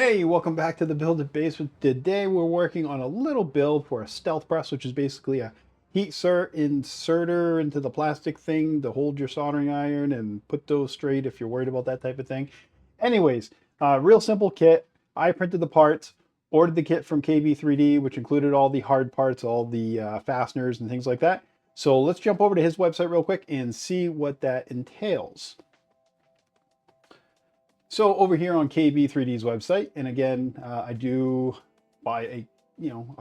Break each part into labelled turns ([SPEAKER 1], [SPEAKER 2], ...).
[SPEAKER 1] Hey, welcome back to the Build It Basement. Today we're working on a little build for a stealth press, which is basically a inserter into the plastic thing to hold your soldering iron and put those straight if you're worried about that type of thing. Anyways, real simple kit. I printed the parts, ordered the kit from KB3D, which included all the hard parts, all the fasteners and things like that. So let's jump over to his website real quick and see what that entails. So over here on KB3D's website, and again, I do buy a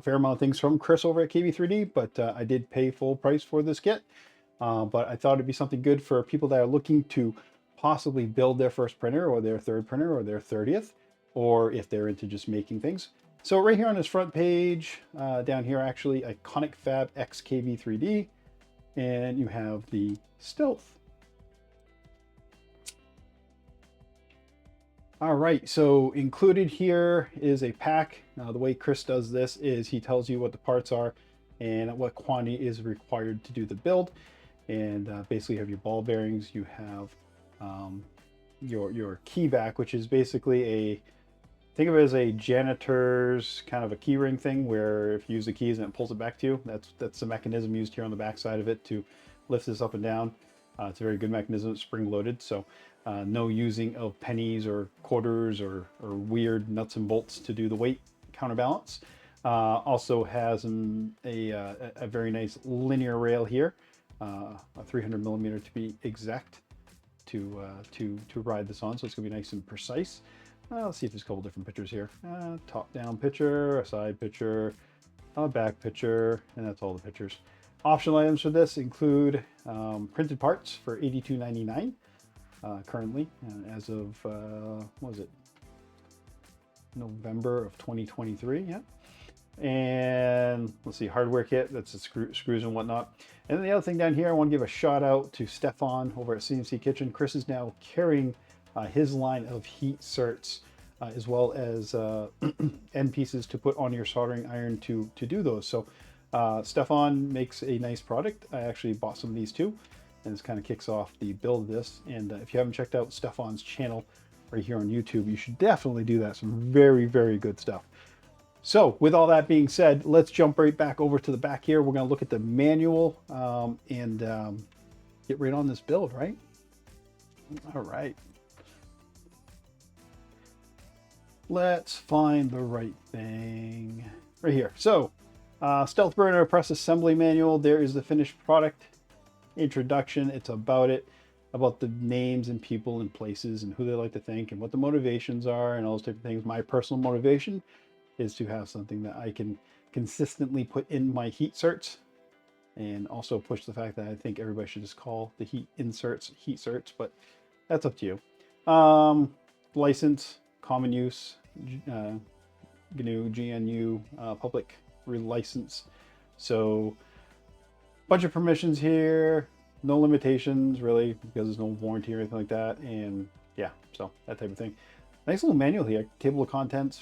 [SPEAKER 1] fair amount of things from Chris over at KB3D, but I did pay full price for this kit. But I thought it'd be something good for people that are looking to possibly build their first printer or their third printer or their 30th, or if they're into just making things. So right here on this front page, down here actually, Iconic Fab X KB3D, and you have the Stealth. All right, so included here is a pack. Now, the way Chris does this is he tells you what the parts are and what quantity is required to do the build. And basically you have your ball bearings, you have your key vac, which is basically think of it as a janitor's kind of a key ring thing where if you use the keys and it pulls it back to you, that's the mechanism used here on the back side of it to lift this up and down. It's a very good mechanism, it's spring loaded, so no using of pennies or quarters or weird nuts and bolts to do the weight counterbalance. Also has a very nice linear rail here, a 300 millimeter to be exact, to ride this on, so it's gonna be nice and precise. Let's see if there's a couple different pictures here. Top down picture, a side picture, a back picture, and that's all the pictures. Optional items for this include printed parts for $82.99 currently, as of, what was it? November of 2023, yeah. And let's see, hardware kit, that's the screws and whatnot. And then the other thing down here, I want to give a shout out to Stefan over at CNC Kitchen. Chris is now carrying his line of heat certs, as well as end pieces to put on your soldering iron to do those. So Stefan makes a nice product. I actually bought some of these too, and this kind of kicks off the build of this. And if you haven't checked out Stefan's channel right here on YouTube, you should definitely do that. Some very, very good stuff. So with all that being said, let's jump right back over to the back here. We're going to look at the manual and get right on this build, right? All right. Let's find the right thing right here. So Stealth Burner Press Assembly Manual. There is the finished product introduction. It's about the names and people and places and who they like to think and what the motivations are and all those type of things. My personal motivation is to have something that I can consistently put in my heat certs, and also push the fact that I think everybody should just call the heat certs, but that's up to you. License, common use, GNU, public license. So bunch of permissions here, no limitations really, because there's no warranty or anything like that. And yeah, so that type of thing. Nice little manual here, table of contents,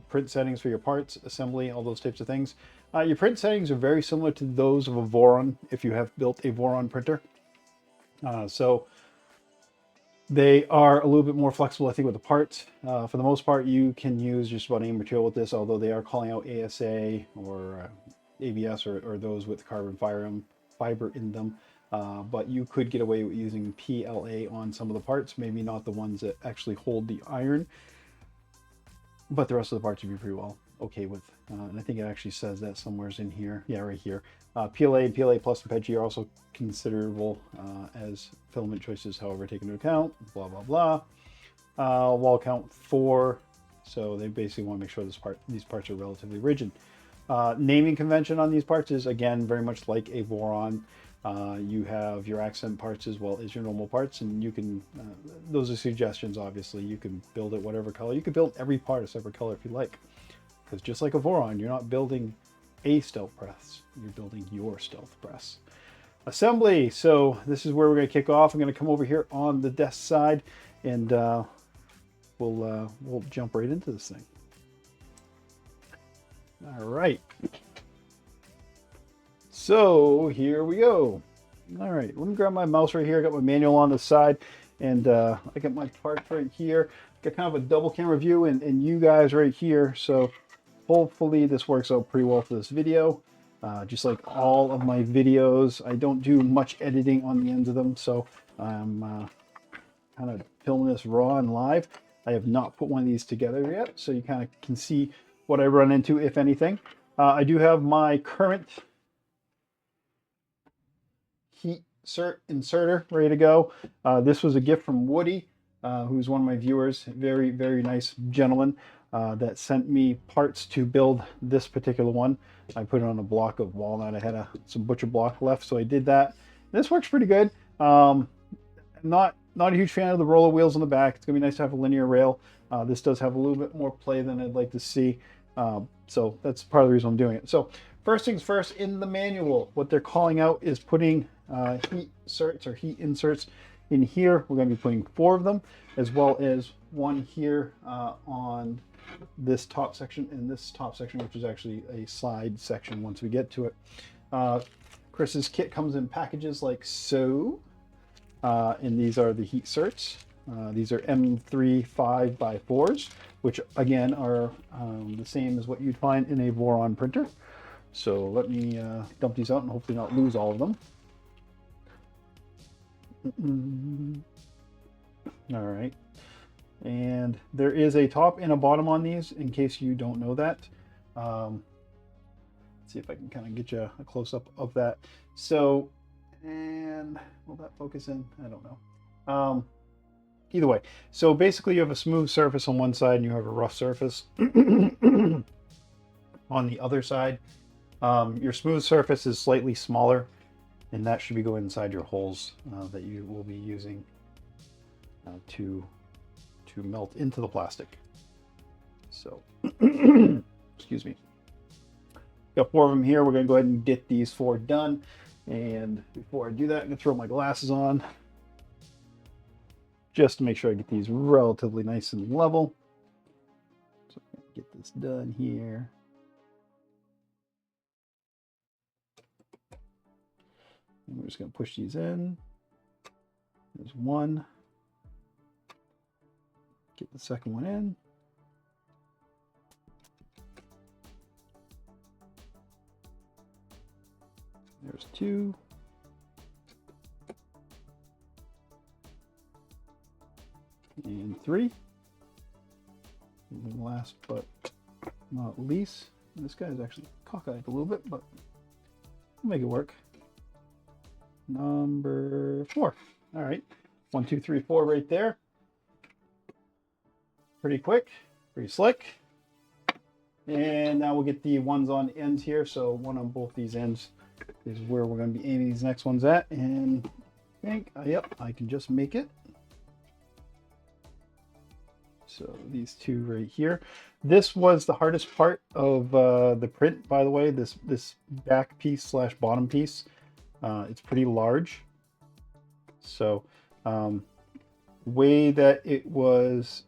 [SPEAKER 1] print settings for your parts, assembly, all those types of things. Your print settings are very similar to those of a Voron if you have built a Voron printer. So they are a little bit more flexible, I think, with the parts. For the most part, you can use just about any material with this, although they are calling out ASA or ABS or those with carbon fiber in them. But you could get away with using PLA on some of the parts, maybe not the ones that actually hold the iron, but the rest of the parts would be pretty well okay with. And I think it actually says that somewhere's in here. Yeah, right here. PLA and PLA plus and PEG are also considerable as filament choices, however, taken into account, blah, blah, blah. Wall count 4. So they basically want to make sure these parts are relatively rigid. Naming convention on these parts is, again, very much like a Voron. You have your accent parts as well as your normal parts, and you can, those are suggestions, obviously. You can build it whatever color. You can build every part a separate color if you like, because just like a Voron, you're not building a stealth press, you're building your stealth press. Assembly. So this is where we're going to kick off. I'm going to come over here on the desk side, and we'll jump right into this thing. All right. So here we go. All right, let me grab my mouse right here. I got my manual on the side, and I got my parts right here. Got kind of a double camera view, and you guys right here. So hopefully this works out pretty well for this video. Just like all of my videos, I don't do much editing on the ends of them, so I'm kind of filming this raw and live. I have not put one of these together yet, so you kind of can see what I run into, if anything. I do have my current heat inserter ready to go. This was a gift from Woody, who's one of my viewers. Very, very nice gentleman that sent me parts to build this particular one. I put it on a block of walnut. I had some butcher block left, so I did that. This works pretty good. Not a huge fan of the roller wheels on the back. It's gonna be nice to have a linear rail. This does have a little bit more play than I'd like to see. So that's part of the reason I'm doing it. So first things first, in the manual, what they're calling out is putting heat inserts in here. We're going to be putting 4 of them, as well as one here on this top section and this top section, which is actually a side section once we get to it. Chris's kit comes in packages like so, and these are the heat inserts. These are M3 5x4s, which again are the same as what you'd find in a Voron printer. So let me dump these out and hopefully not lose all of them. All right. And there is a top and a bottom on these, in case you don't know that. Let's see if I can kind of get you a close-up of that. So, and will that focus in? I don't know. Either way, so basically you have a smooth surface on one side and you have a rough surface on the other side. Your smooth surface is slightly smaller, and that should be going inside your holes that you will be using to melt into the plastic. So, excuse me. Got 4 of them here. We're going to go ahead and get these 4 done. And before I do that, I'm going to throw my glasses on, just to make sure I get these relatively nice and level. So I'm going to get this done here. And we're just going to push these in. There's one. Get the second one in. There's 2. And 3. And last but not least, this guy is actually cockeyed a little bit, but we'll make it work. Number 4. All right, 1, 2, 3, 4 right there. Pretty quick, pretty slick. And now we'll get the ones on ends here. So one on both these ends is where we're going to be aiming these next ones at. And I think, yep, I can just make it. So these 2 right here. This was the hardest part of the print, by the way, this back piece slash bottom piece. It's pretty large. So way that it was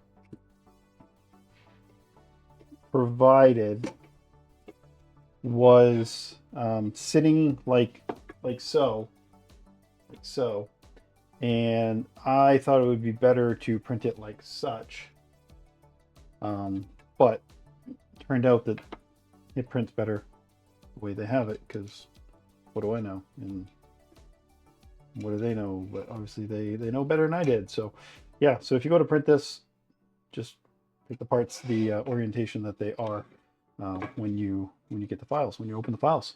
[SPEAKER 1] provided was sitting like so, and I thought it would be better to print it like such, but it turned out that it prints better the way they have it, because what do I know, and what do they know? But obviously they know better than I did. So yeah, so if you go to print this, just take the parts the orientation that they are when you get the files, when you open the files.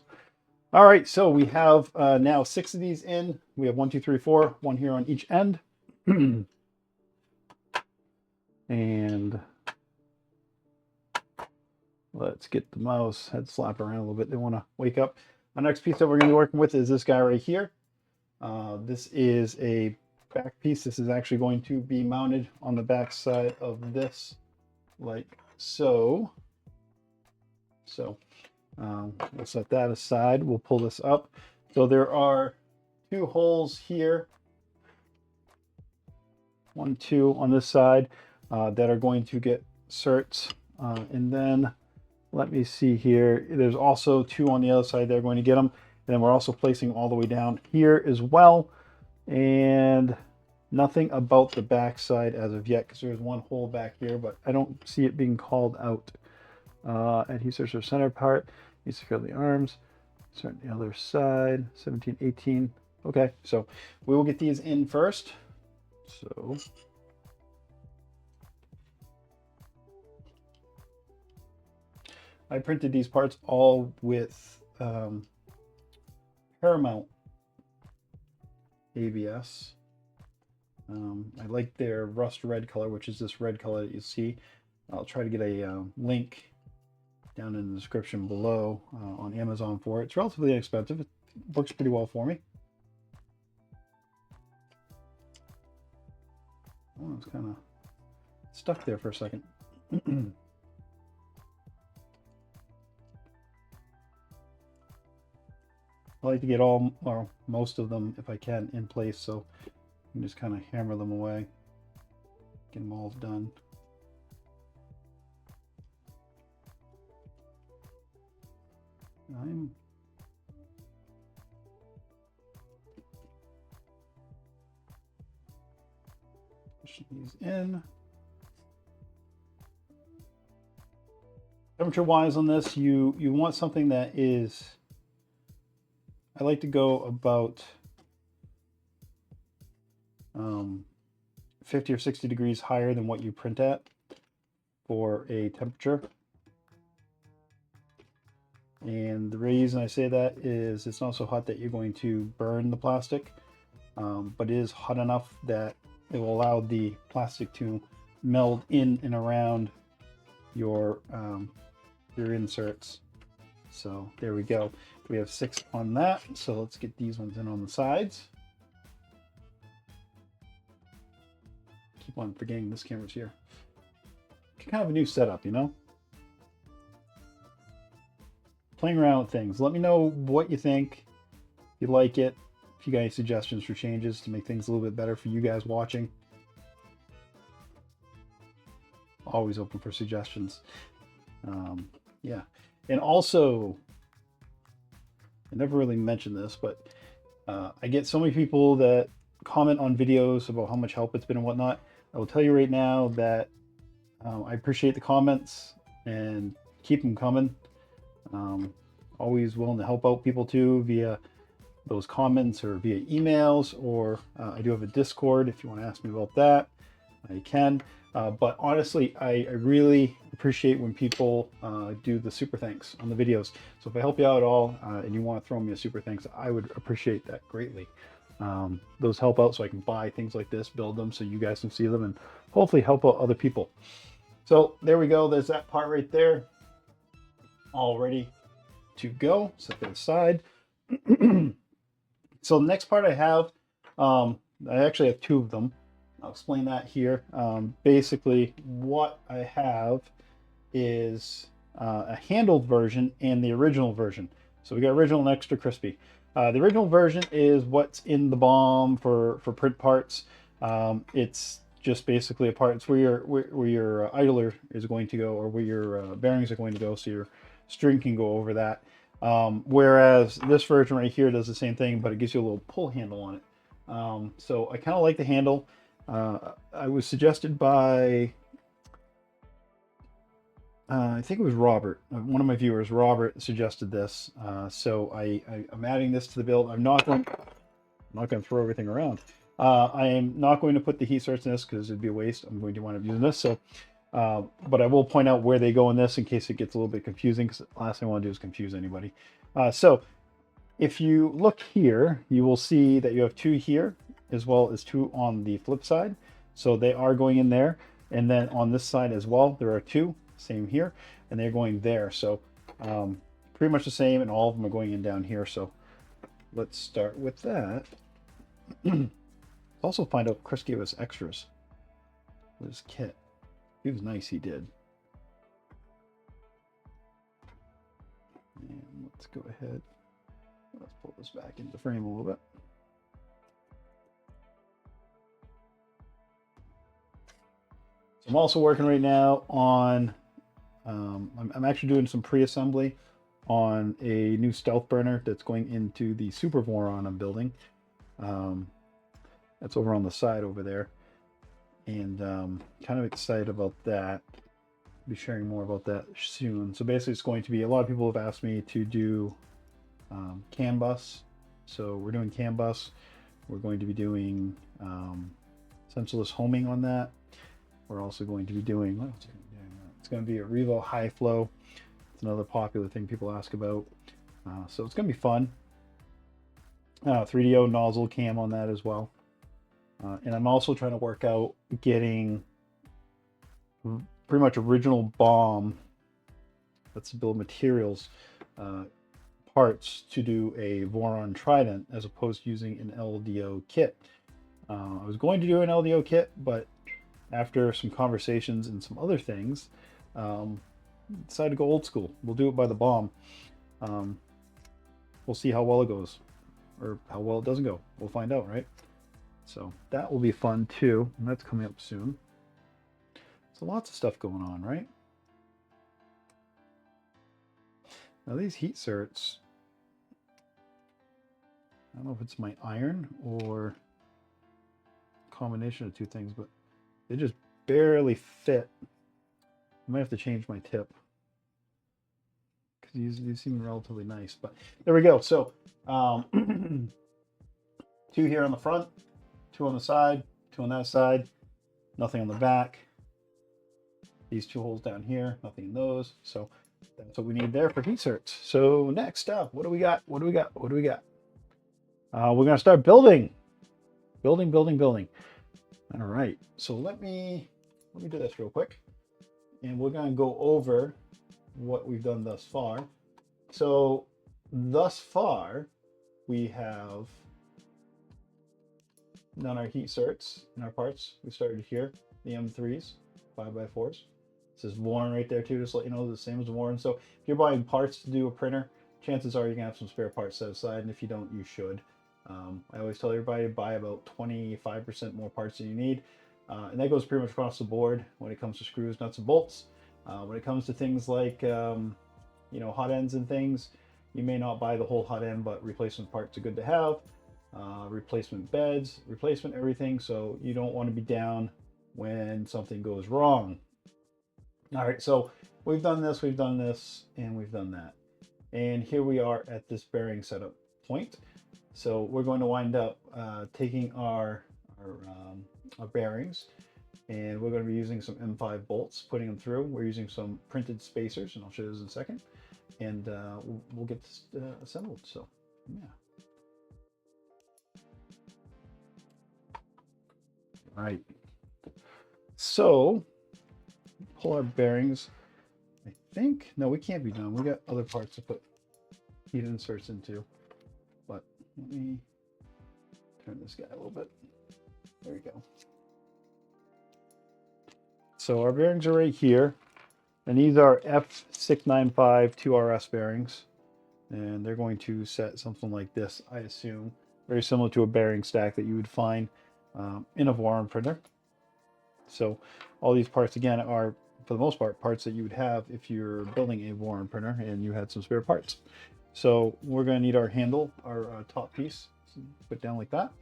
[SPEAKER 1] All right, so we have now 6 of these in. We have 1, 2, 3, 4, 1 here on each end. And let's get the mouse head slap around a little bit. They want to wake up. Our next piece that we're going to be working with is this guy right here. This is a back piece. This is actually going to be mounted on the back side of this, like so. So we'll set that aside. We'll pull this up. So there are 2 holes here, 1, 2 on this side that are going to get inserts, and then let me see here. There's also 2 on the other side. They're going to get them, then we're also placing all the way down here as well. And nothing about the back side as of yet, because there's one hole back here, but I don't see it being called out. Adhesives for center part, you secure the arms, start the other side, 17, 18. Okay, so we will get these in first. So I printed these parts all with Paramount ABS. I like their rust red color, which is this red color that you see. I'll try to get a link down in the description below on Amazon for it. It's relatively inexpensive. It works pretty well for me. Oh, it's kind of stuck there for a second. I like to get all, or most of them, if I can, in place, so you can just kind of hammer them away, get them all done. I'm pushing these in. Temperature wise on this, you want something that is, I like to go about 50 or 60 degrees higher than what you print at for a temperature. And the reason I say that is it's not so hot that you're going to burn the plastic, but it is hot enough that it will allow the plastic to meld in and around your inserts. So there we go. We have 6 on that. So let's get these ones in on the sides. Keep on forgetting this camera's here. Kind of a new setup, you know? Playing around with things. Let me know what you think. If you like it. If you got any suggestions for changes to make things a little bit better for you guys watching. Always open for suggestions. Yeah. And also, I never really mentioned this, but I get so many people that comment on videos about how much help it's been and whatnot. I will tell you right now that I appreciate the comments and keep them coming. Always willing to help out people too via those comments or via emails, or I do have a Discord if you want to ask me about that. You can. But honestly, I really appreciate when people do the super thanks on the videos. So if I help you out at all and you want to throw me a super thanks, I would appreciate that greatly. Those help out so I can buy things like this, build them so you guys can see them, and hopefully help out other people. So there we go. There's that part right there. All ready to go. Set that aside. So the next part I have, I actually have 2 of them. I'll explain that here. Basically, what I have is a handled version and the original version. So we got original and extra crispy. The original version is what's in the BOM for print parts. It's just basically a part. It's where your idler is going to go, or where your bearings are going to go, so your string can go over that. Whereas this version right here does the same thing, but it gives you a little pull handle on it. So I kind of like the handle. I was suggested by, I think it was Robert, one of my viewers. Robert suggested this, so I'm adding this to the build. I'm not going to throw everything around. I am not going to put the heat sorts in this because it'd be a waste. I'm going to wind up using this. So, but I will point out where they go in this in case it gets a little bit confusing, because the last thing I want to do is confuse anybody. So if you look here, you will see that you have 2 here, as well as 2 on the flip side. So they are going in there. And then on this side as well, there are 2, same here, and they're going there. So pretty much the same, and all of them are going in down here. So let's start with that. Also find out Chris gave us extras with his kit. He was nice, he did. And let's go ahead. Let's pull this back into the frame a little bit. I'm also working right now on, I'm actually doing some pre-assembly on a new stealth burner that's going into the Super Voron I'm building. That's over on the side over there, and kind of excited about that. I'll be sharing more about that soon. So basically, it's going to be, a lot of people have asked me to do CAN bus. So we're doing CAN bus. We're going to be doing sensorless homing on that. We're also going to be doing, what else are we doing? It's going to be a Revo high flow. It's another popular thing people ask about. So it's going to be fun. 3DO nozzle cam on that as well. And I'm also trying to work out getting pretty much original BOM, that's the bill of materials, parts to do a Voron Trident as opposed to using an LDO kit. I was going to do an LDO kit, but after some conversations and some other things, decided to go old school. We'll do it by the BOM. We'll see how well it goes, or how well it doesn't go. We'll find out, right? So that will be fun too, and that's coming up soon. So lots of stuff going on, right? Now these heat certs, I don't know if it's my iron or a combination of two things, but they just barely fit. I might have to change my tip, because these seem relatively nice, but there we go. So 2 here on the front, 2 on the side, 2 on that side, nothing on the back. These 2 holes down here, nothing in those. So that's what we need there for heat certs. So next up, what do we got? What do we got? What do we got? We're gonna start building. Building. All right. So let me do this real quick, and we're gonna go over what we've done thus far. So thus far, we have done our heat certs and our parts. We started here, the M3s, 5x4s. This is Warren right there too, just to let you know, the same as Warren. So if you're buying parts to do a printer, chances are you're gonna have some spare parts set aside, and if you don't, you should. I always tell everybody to buy about 25% more parts than you need, and that goes pretty much across the board when it comes to screws, nuts, and bolts. When it comes to things like you know, hot ends and things, you may not buy the whole hot end, but replacement parts are good to have. Replacement beds, replacement everything, so you don't want to be down when something goes wrong. All right, so we've done this, and we've done that. And here we are at this bearing setup point. So we're going to wind up taking our bearings, and we're going to be using some M5 bolts, putting them through. We're using some printed spacers, and I'll show you those in a second. And we'll get this assembled, so yeah. All right. So pull our bearings. I think, no, we can't be done. We got other parts to put heat inserts into. But let me turn this guy a little bit. There we go. So our bearings are right here, and these are F695 2RS bearings, and they're going to set something like this, I assume, very similar to a bearing stack that you would find in a Voron printer. So all these parts, again, are for the most part parts that you would have if you're building a Voron printer and you had some spare parts. So we're going to need our handle, our top piece, put down like that,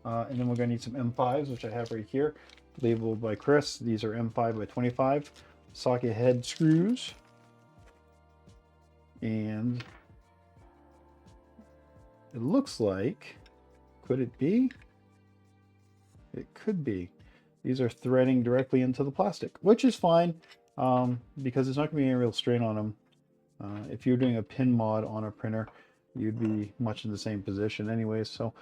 [SPEAKER 1] and then we're going to need some M5s, which I have right here, labeled by Chris. These are M5 by 25 socket head screws, and it looks like, could it be? It could be. These are threading directly into the plastic, which is fine because there's not going to be any real strain on them. If you're doing a pin mod on a printer, you'd be much in the same position anyways. So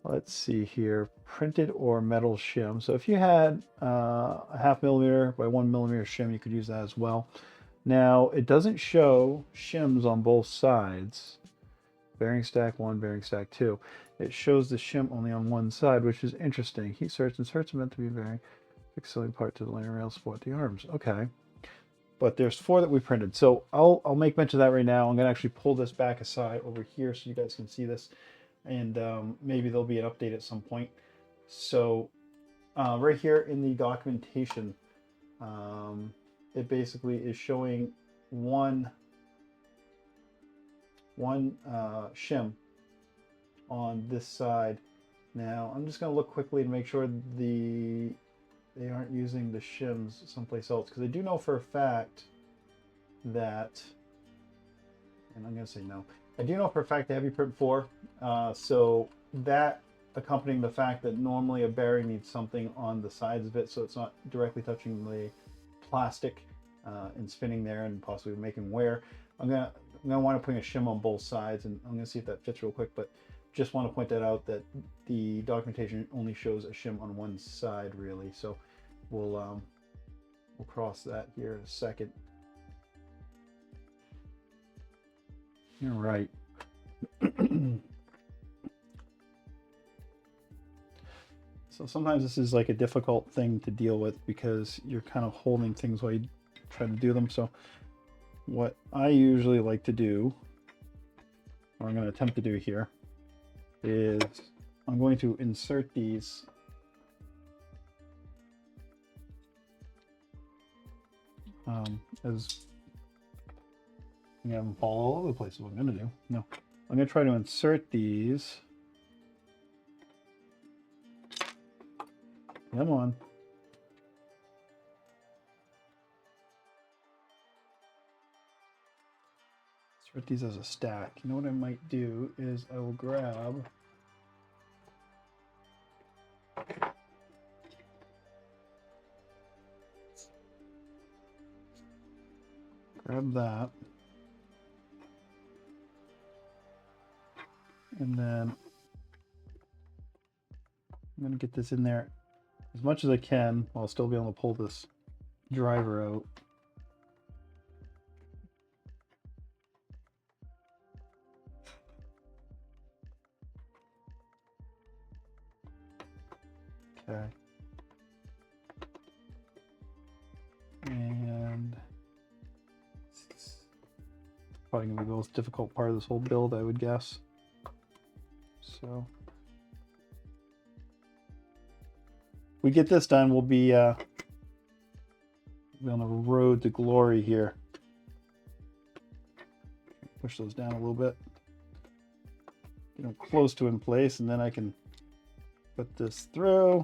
[SPEAKER 1] let's see here, printed or metal shim. So if you had a 0.5 millimeter by 1 millimeter shim, you could use that as well. Now it doesn't show shims on both sides. Bearing stack 1, bearing stack 2. It shows the shim only on one side, which is interesting. Heat certs and certs are meant to be bearing. Fixed sealing part to the liner rail, support the arms. Okay. But there's 4 that we printed. So I'll make mention of that right now. I'm going to actually pull this back aside over here so you guys can see this. And maybe there'll be an update at some point. So right here in the documentation, it basically is showing one one shim on this side. Now I'm just going to look quickly to make sure they aren't using the shims someplace else, because I do know for a fact that, and I'm going to say no, I do know for a fact they have you print 4, so that accompanying the fact that normally a bearing needs something on the sides of it so it's not directly touching the plastic and spinning there and possibly making wear. I'm gonna want to put a shim on both sides, and I'm gonna see if that fits real quick, but just want to point that out, that the documentation only shows a shim on one side really. So we'll cross that here in a second. All right. So sometimes this is like a difficult thing to deal with because you're kind of holding things while you try to do them. So what I usually like to do, or I'm going to attempt to do here, is I'm going to insert these as, I'm going to fall all over the place. Is what I'm going to do. No, I'm going to try to insert these. Come on. Insert these as a stack. You know what I might do is I will grab that, and then I'm going to get this in there as much as I can while still be able to pull this driver out. Okay. And it's probably going to be the most difficult part of this whole build, I would guess. So we get this done, we'll be on the road to glory here. Push those down a little bit, get them close to in place, and then I can put this through.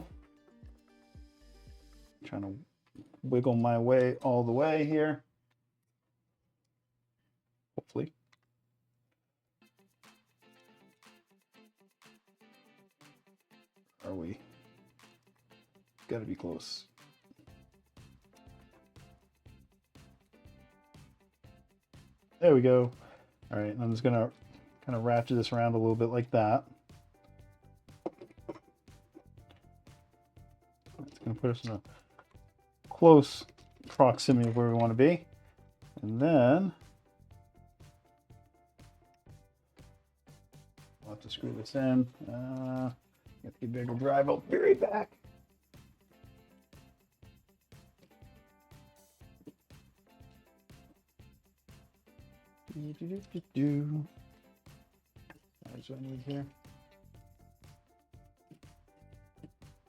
[SPEAKER 1] I'm trying to wiggle my way all the way here, hopefully. Are we? Got to be close. There we go. All right, I'm just gonna kind of ratchet this around a little bit like that. It's gonna put us in a close proximity of where we want to be, and then we'll have to screw this in. Get the bigger drive. I'll be right back. That's what I need here.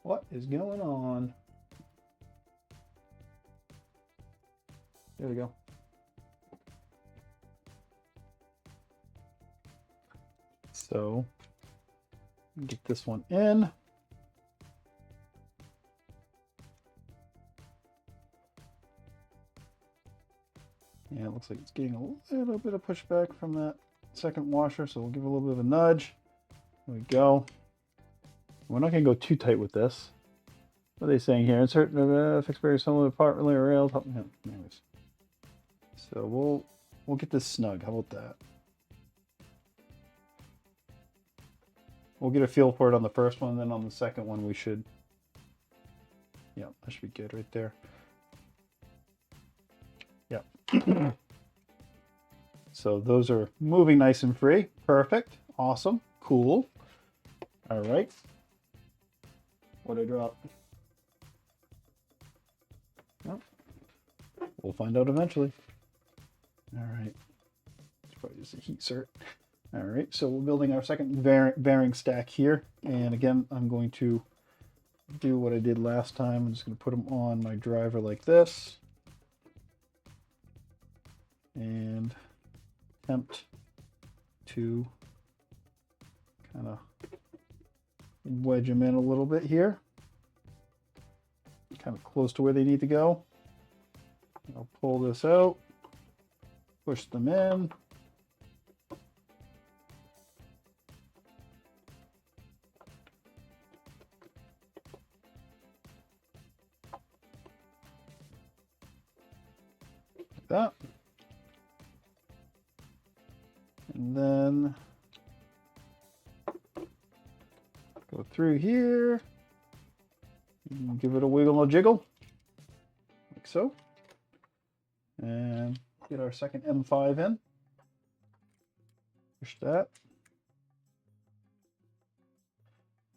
[SPEAKER 1] What is going on? There we go. So get this one in. Yeah, it looks like it's getting a little bit of pushback from that second washer, so we'll give it a little bit of a nudge. There we go. We're not going to go too tight with this. What are they saying here? Insert fixed barrier similar part relay or rail. Yeah, anyways. So we'll get this snug. How about that? We'll get a feel for it on the first one, and then on the second one we should. Yeah, that should be good right there. Yeah. So those are moving nice and free. Perfect. Awesome. Cool. All right. What did I drop? Well, we'll find out eventually. All right. It's probably just a heat cert. All right. So we're building our second bearing stack here. And again, I'm going to do what I did last time. I'm just going to put them on my driver like this. And attempt to kind of wedge them in a little bit here, kind of close to where they need to go. I'll pull this out, push them in. Like that. And then go through here and give it a wiggle and a jiggle, like so. And get our second M5 in. Push that.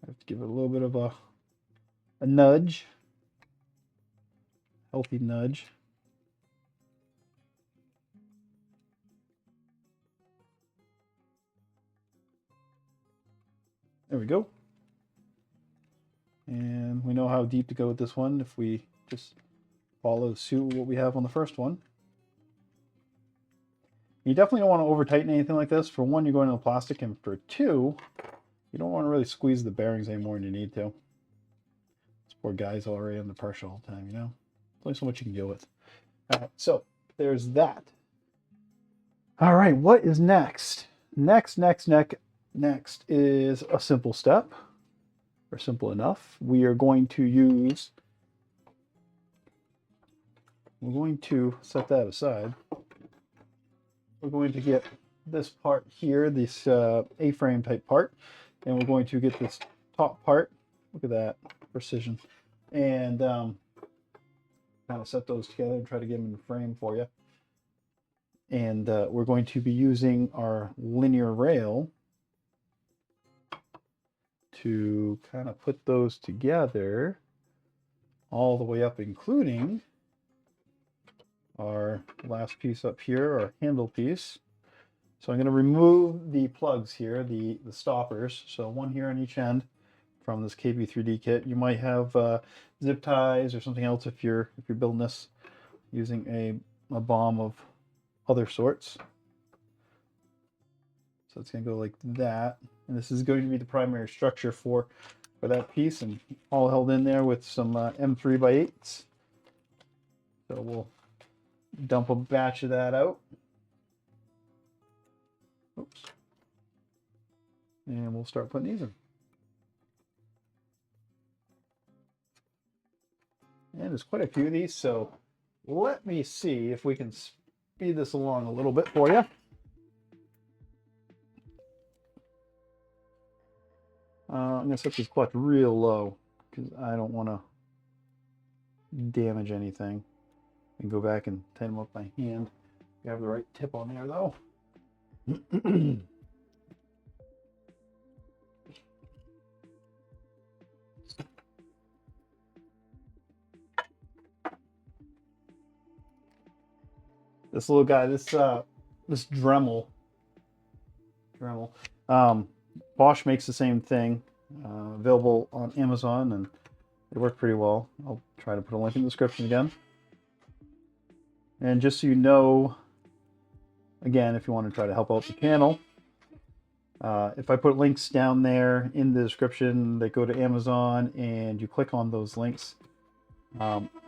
[SPEAKER 1] I have to give it a little bit of a nudge, healthy nudge. There we go. And we know how deep to go with this one if we just follow suit with what we have on the first one. You definitely don't want to over tighten anything like this. For one, you're going to the plastic, and for two, you don't want to really squeeze the bearings any more than you need to. This poor guy's already on the pressure all the time, you know? There's only so much you can deal with. All right, so there's that. All right, what is next? Next is a simple step, or simple enough. We are going to use, we're going to set that aside. We're going to get this part here, this A-frame type part, and we're going to get this top part. Look at that precision, and kind of set those together and try to get them in the frame for you. And we're going to be using our linear rail to kind of put those together all the way up, including our last piece up here, our handle piece. So I'm going to remove the plugs here, the stoppers. So one here on each end from this KB3D kit. You might have zip ties or something else if you're building this using a bomb of other sorts. So it's going to go like that, and this is going to be the primary structure for that piece, and all held in there with some M3x8s. So we'll dump a batch of that out. Oops. And we'll start putting these in. And there's quite a few of these, so let me see if we can speed this along a little bit for you. I'm going to set this clutch real low because I don't want to damage anything. And go back and tighten them up by hand. You have the right tip on there though. This little guy, this Dremel. Bosch makes the same thing, available on Amazon, and it worked pretty well. I'll try to put a link in the description again. And just so you know, again, if you want to try to help out the channel, if I put links down there in the description that go to Amazon and you click on those links,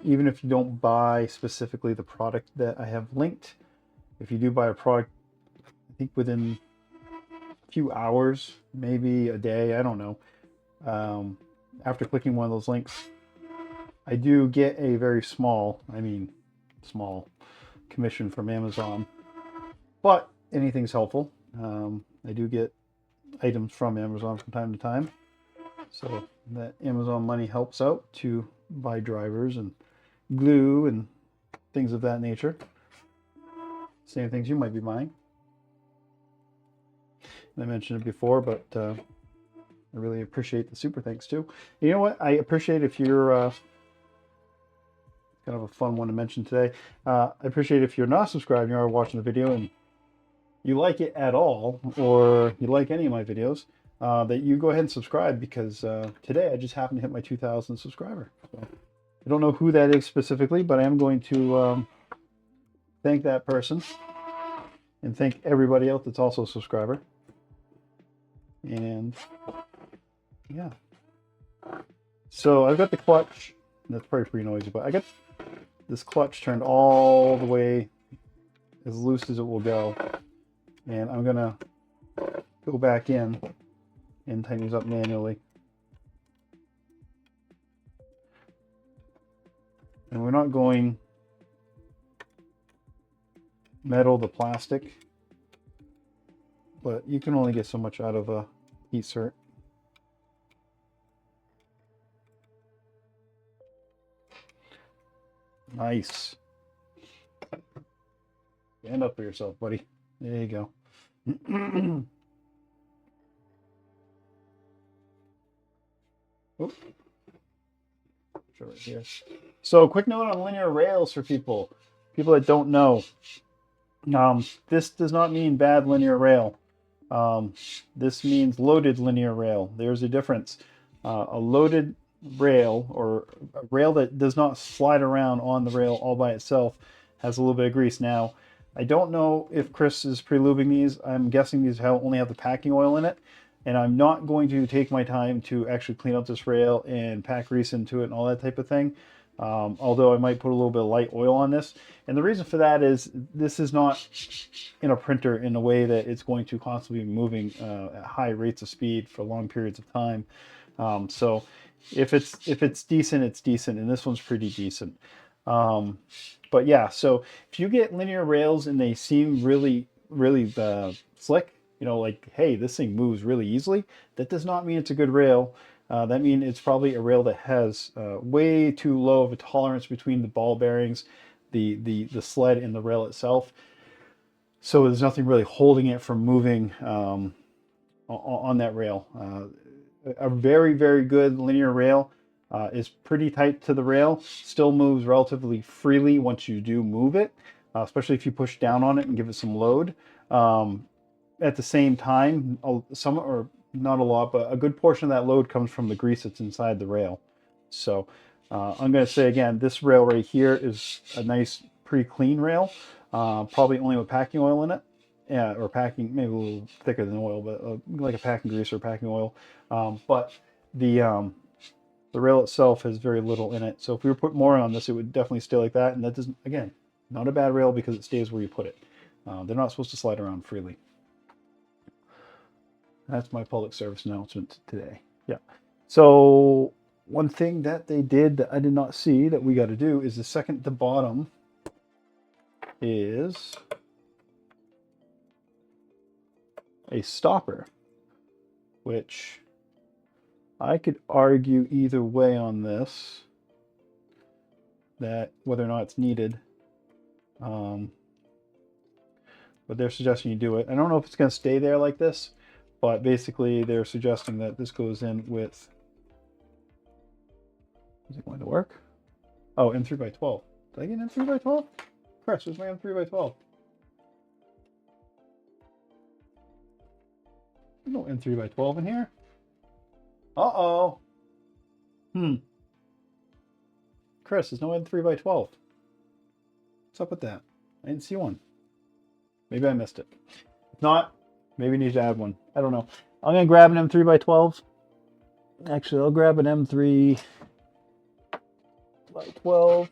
[SPEAKER 1] even if you don't buy specifically the product that I have linked, if you do buy a product, I think within a few hours, maybe a day, I don't know, after clicking one of those links, I do get a very small, small commission from Amazon, but anything's helpful. I do get items from Amazon from time to time, so that Amazon money helps out to buy drivers and glue and things of that nature. Same things you might be buying. And I mentioned it before, but I really appreciate the super thanks too. You know what? I appreciate if you're kind of a fun one to mention today. I appreciate if you're not subscribed, you are watching the video and you like it at all, or you like any of my videos, that you go ahead and subscribe, because today I just happened to hit my 2,000 subscriber. So I don't know who that is specifically, but I am going to thank that person and thank everybody else that's also a subscriber. And yeah. So I've got the clutch. That's probably pretty noisy, but I got this clutch turned all the way as loose as it will go. And I'm gonna go back in and tighten these up manually. And we're not going metal to plastic, but you can only get so much out of a heat cert. Nice. Stand up for yourself, buddy. There you go. Right here. So, quick note on linear rails for people that don't know. This does not mean bad linear rail. This means loaded linear rail. There's a difference. A loaded rail, or a rail that does not slide around on the rail all by itself, has a little bit of grease. Now, I don't know if Chris is pre-lubing these. I'm guessing these only have the packing oil in it. And I'm not going to take my time to actually clean up this rail and pack grease into it and all that type of thing. Although I might put a little bit of light oil on this. And the reason for that is this is not in a printer in a way that it's going to constantly be moving at high rates of speed for long periods of time. So if it's decent, it's decent, and this one's pretty decent. But yeah, so if you get linear rails and they seem really, really slick, you know, like, hey, this thing moves really easily, that does not mean it's a good rail. That means it's probably a rail that has way too low of a tolerance between the ball bearings, the sled, and the rail itself. So there's nothing really holding it from moving on that rail. A very, very good linear rail is pretty tight to the rail, still moves relatively freely once you do move it, especially if you push down on it and give it some load. At the same time, some, or not a lot, but a good portion of that load comes from the grease that's inside the rail. So I'm going to say again, this rail right here is a nice, pretty clean rail, probably only with packing oil in it. Yeah, or packing, maybe a little thicker than oil, but like a packing grease or packing oil. But the rail itself has very little in it. So if we were put more on this, it would definitely stay like that. And that doesn't, again, not a bad rail because it stays where you put it. They're not supposed to slide around freely. That's my public service announcement today. Yeah. So one thing that they did that I did not see that we got to do is the second to bottom is a stopper, which I could argue either way on this, that whether or not it's needed. But they're suggesting you do it. I don't know if it's going to stay there like this, but basically they're suggesting that this goes in with, is it going to work? Oh, M3x12. Did I get an M3x12? Chris, where's my M3x12? There's no M3x12 in here. Uh-oh. Chris, there's no M3x12. What's up with that? I didn't see one. Maybe I missed it. If not, maybe I need to add one. I don't know. I'm going to grab an M3x12. Actually, I'll grab an M3x12. Right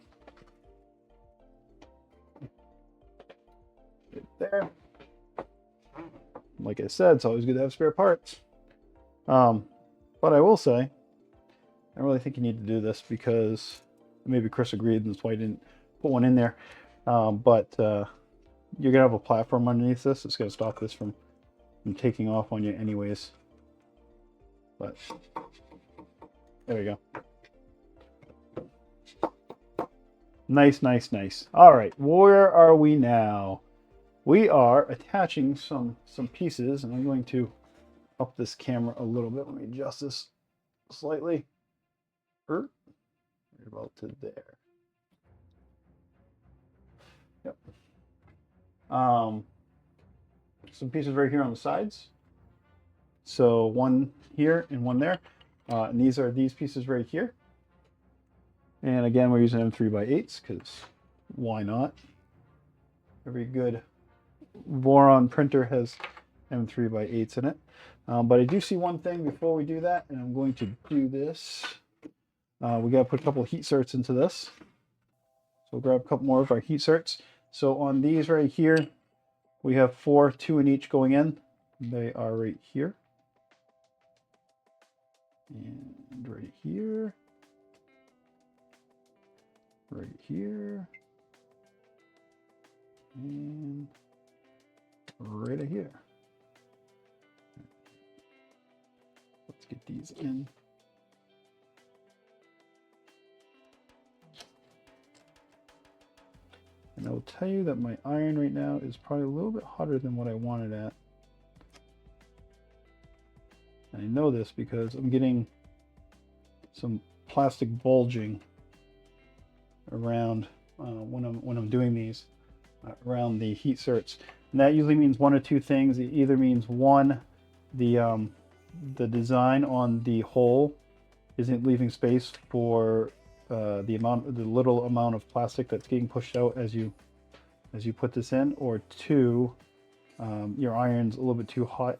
[SPEAKER 1] there. Like I said, it's always good to have spare parts. But I will say, I don't really think you need to do this because maybe Chris agreed, and that's why I didn't put one in there. But you're going to have a platform underneath this. It's going to stop this from taking off on you anyways. But there we go. Nice, nice, nice. All right, where are we now? We are attaching some pieces, and I'm going to up this camera a little bit. Let me adjust this slightly. Right about to there. Yep. Some pieces right here on the sides. So one here and one there. And these are these pieces right here. And again, we're using M3x8s because why not? Every good Voron printer has M3x8s in it. But I do see one thing before we do that, and I'm going to do this. We got to put a couple of heat certs into this. So we'll grab a couple more of our heat certs. So on these right here, we have 4, 2 in each going in. They are right here. And right here. Right here. And right here. Let's get these in. And I will tell you that my iron right now is probably a little bit hotter than what I wanted at. And I know this because I'm getting some plastic bulging around when I'm doing these around the heat certs. And that usually means one or two things. It either means one, the design on the hole isn't leaving space for the little amount of plastic that's getting pushed out as you put this in, or two, your iron's a little bit too hot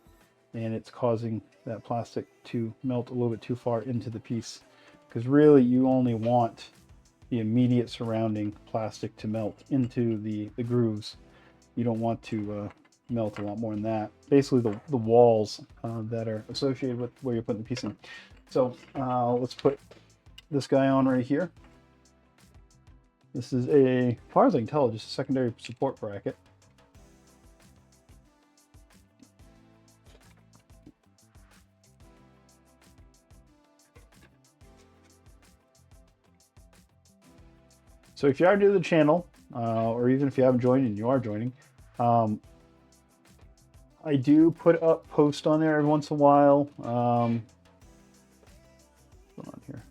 [SPEAKER 1] and it's causing that plastic to melt a little bit too far into the piece, because really you only want the immediate surrounding plastic to melt into the grooves. You don't want to melt a lot more than that. Basically the walls that are associated with where you're putting the piece in. So let's put this guy on right here. This is as far as I can tell, just a secondary support bracket. So if you are new to the channel, or even if you haven't joined and you are joining, I do put up posts on there every once in a while. What's going on here?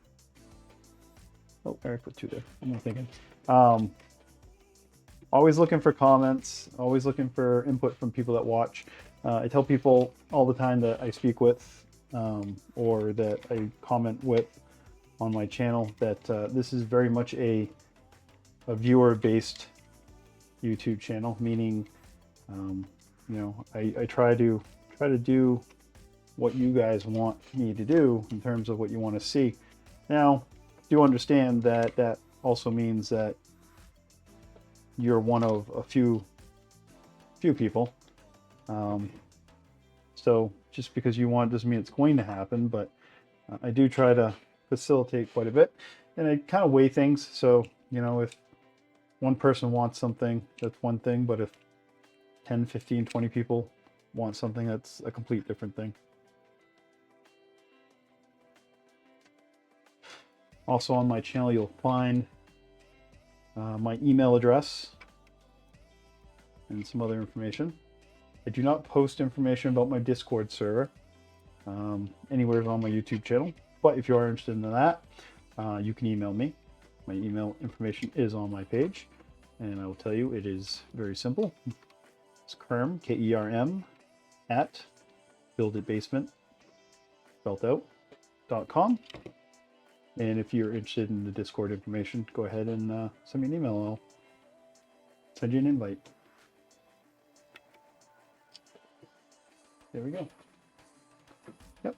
[SPEAKER 1] Oh, Eric put 2 there. I'm not thinking. Always looking for comments, always looking for input from people that watch. I tell people all the time that I speak with or that I comment with on my channel that this is very much a viewer-based YouTube channel, meaning you know, I try to do what you guys want me to do in terms of what you want to see. Now, do understand that that also means that you're one of a few people. So just because you want it doesn't mean it's going to happen, but I do try to facilitate quite a bit, and I kind of weigh things. So, you know, if one person wants something, that's one thing, but if 10, 15, 20 people want something, that's a complete different thing. Also on my channel, you'll find my email address and some other information. I do not post information about my Discord server anywhere on my YouTube channel, but if you are interested in that, you can email me. My email information is on my page, and I will tell you it is very simple. It's Kerm, K-E-R-M, at builditbasement.com. And if you're interested in the Discord information, go ahead and send me an email and I'll send you an invite. There we go. Yep.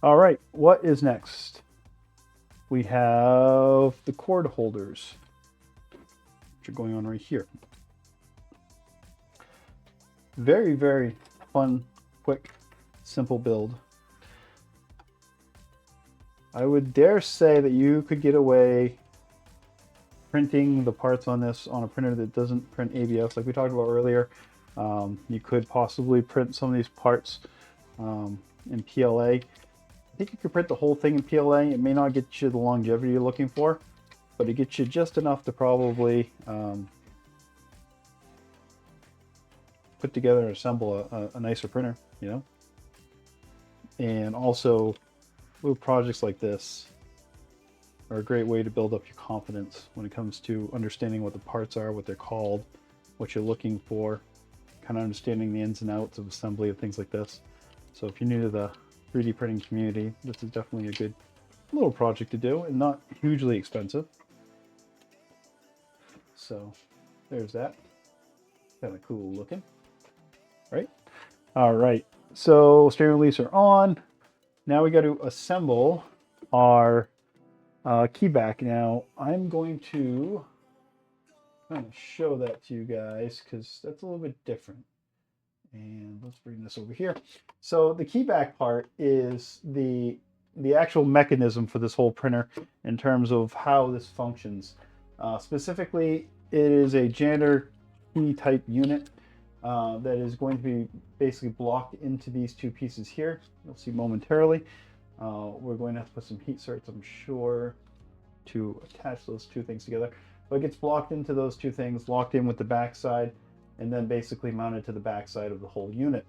[SPEAKER 1] All right, what is next? We have the cord holders, which are going on right here. Very, very fun, quick, simple build. I would dare say that you could get away printing the parts on this on a printer that doesn't print ABS like we talked about earlier. You could possibly print some of these parts in PLA. I think you could print the whole thing in PLA. It may not get you the longevity you're looking for, but it gets you just enough to probably put together and assemble a nicer printer, you know? And also, little projects like this are a great way to build up your confidence when it comes to understanding what the parts are, what they're called, what you're looking for, kind of understanding the ins and outs of assembly of things like this. So if you're new to the 3D printing community, this is definitely a good little project to do and not hugely expensive. So there's that. Kind of cool looking, right? All right. so steering release are on. Now we got to assemble our key back. Now I'm going to kind of show that to you guys because that's a little bit different. And let's bring this over here. So the key back part is the actual mechanism for this whole printer in terms of how this functions. Specifically, it is a janitor key type unit that is going to be basically blocked into these two pieces here. You'll see momentarily. We're going to have to put some heat certs, I'm sure, to attach those two things together. But it gets blocked into those two things, locked in with the back side, and then basically mounted to the back side of the whole unit.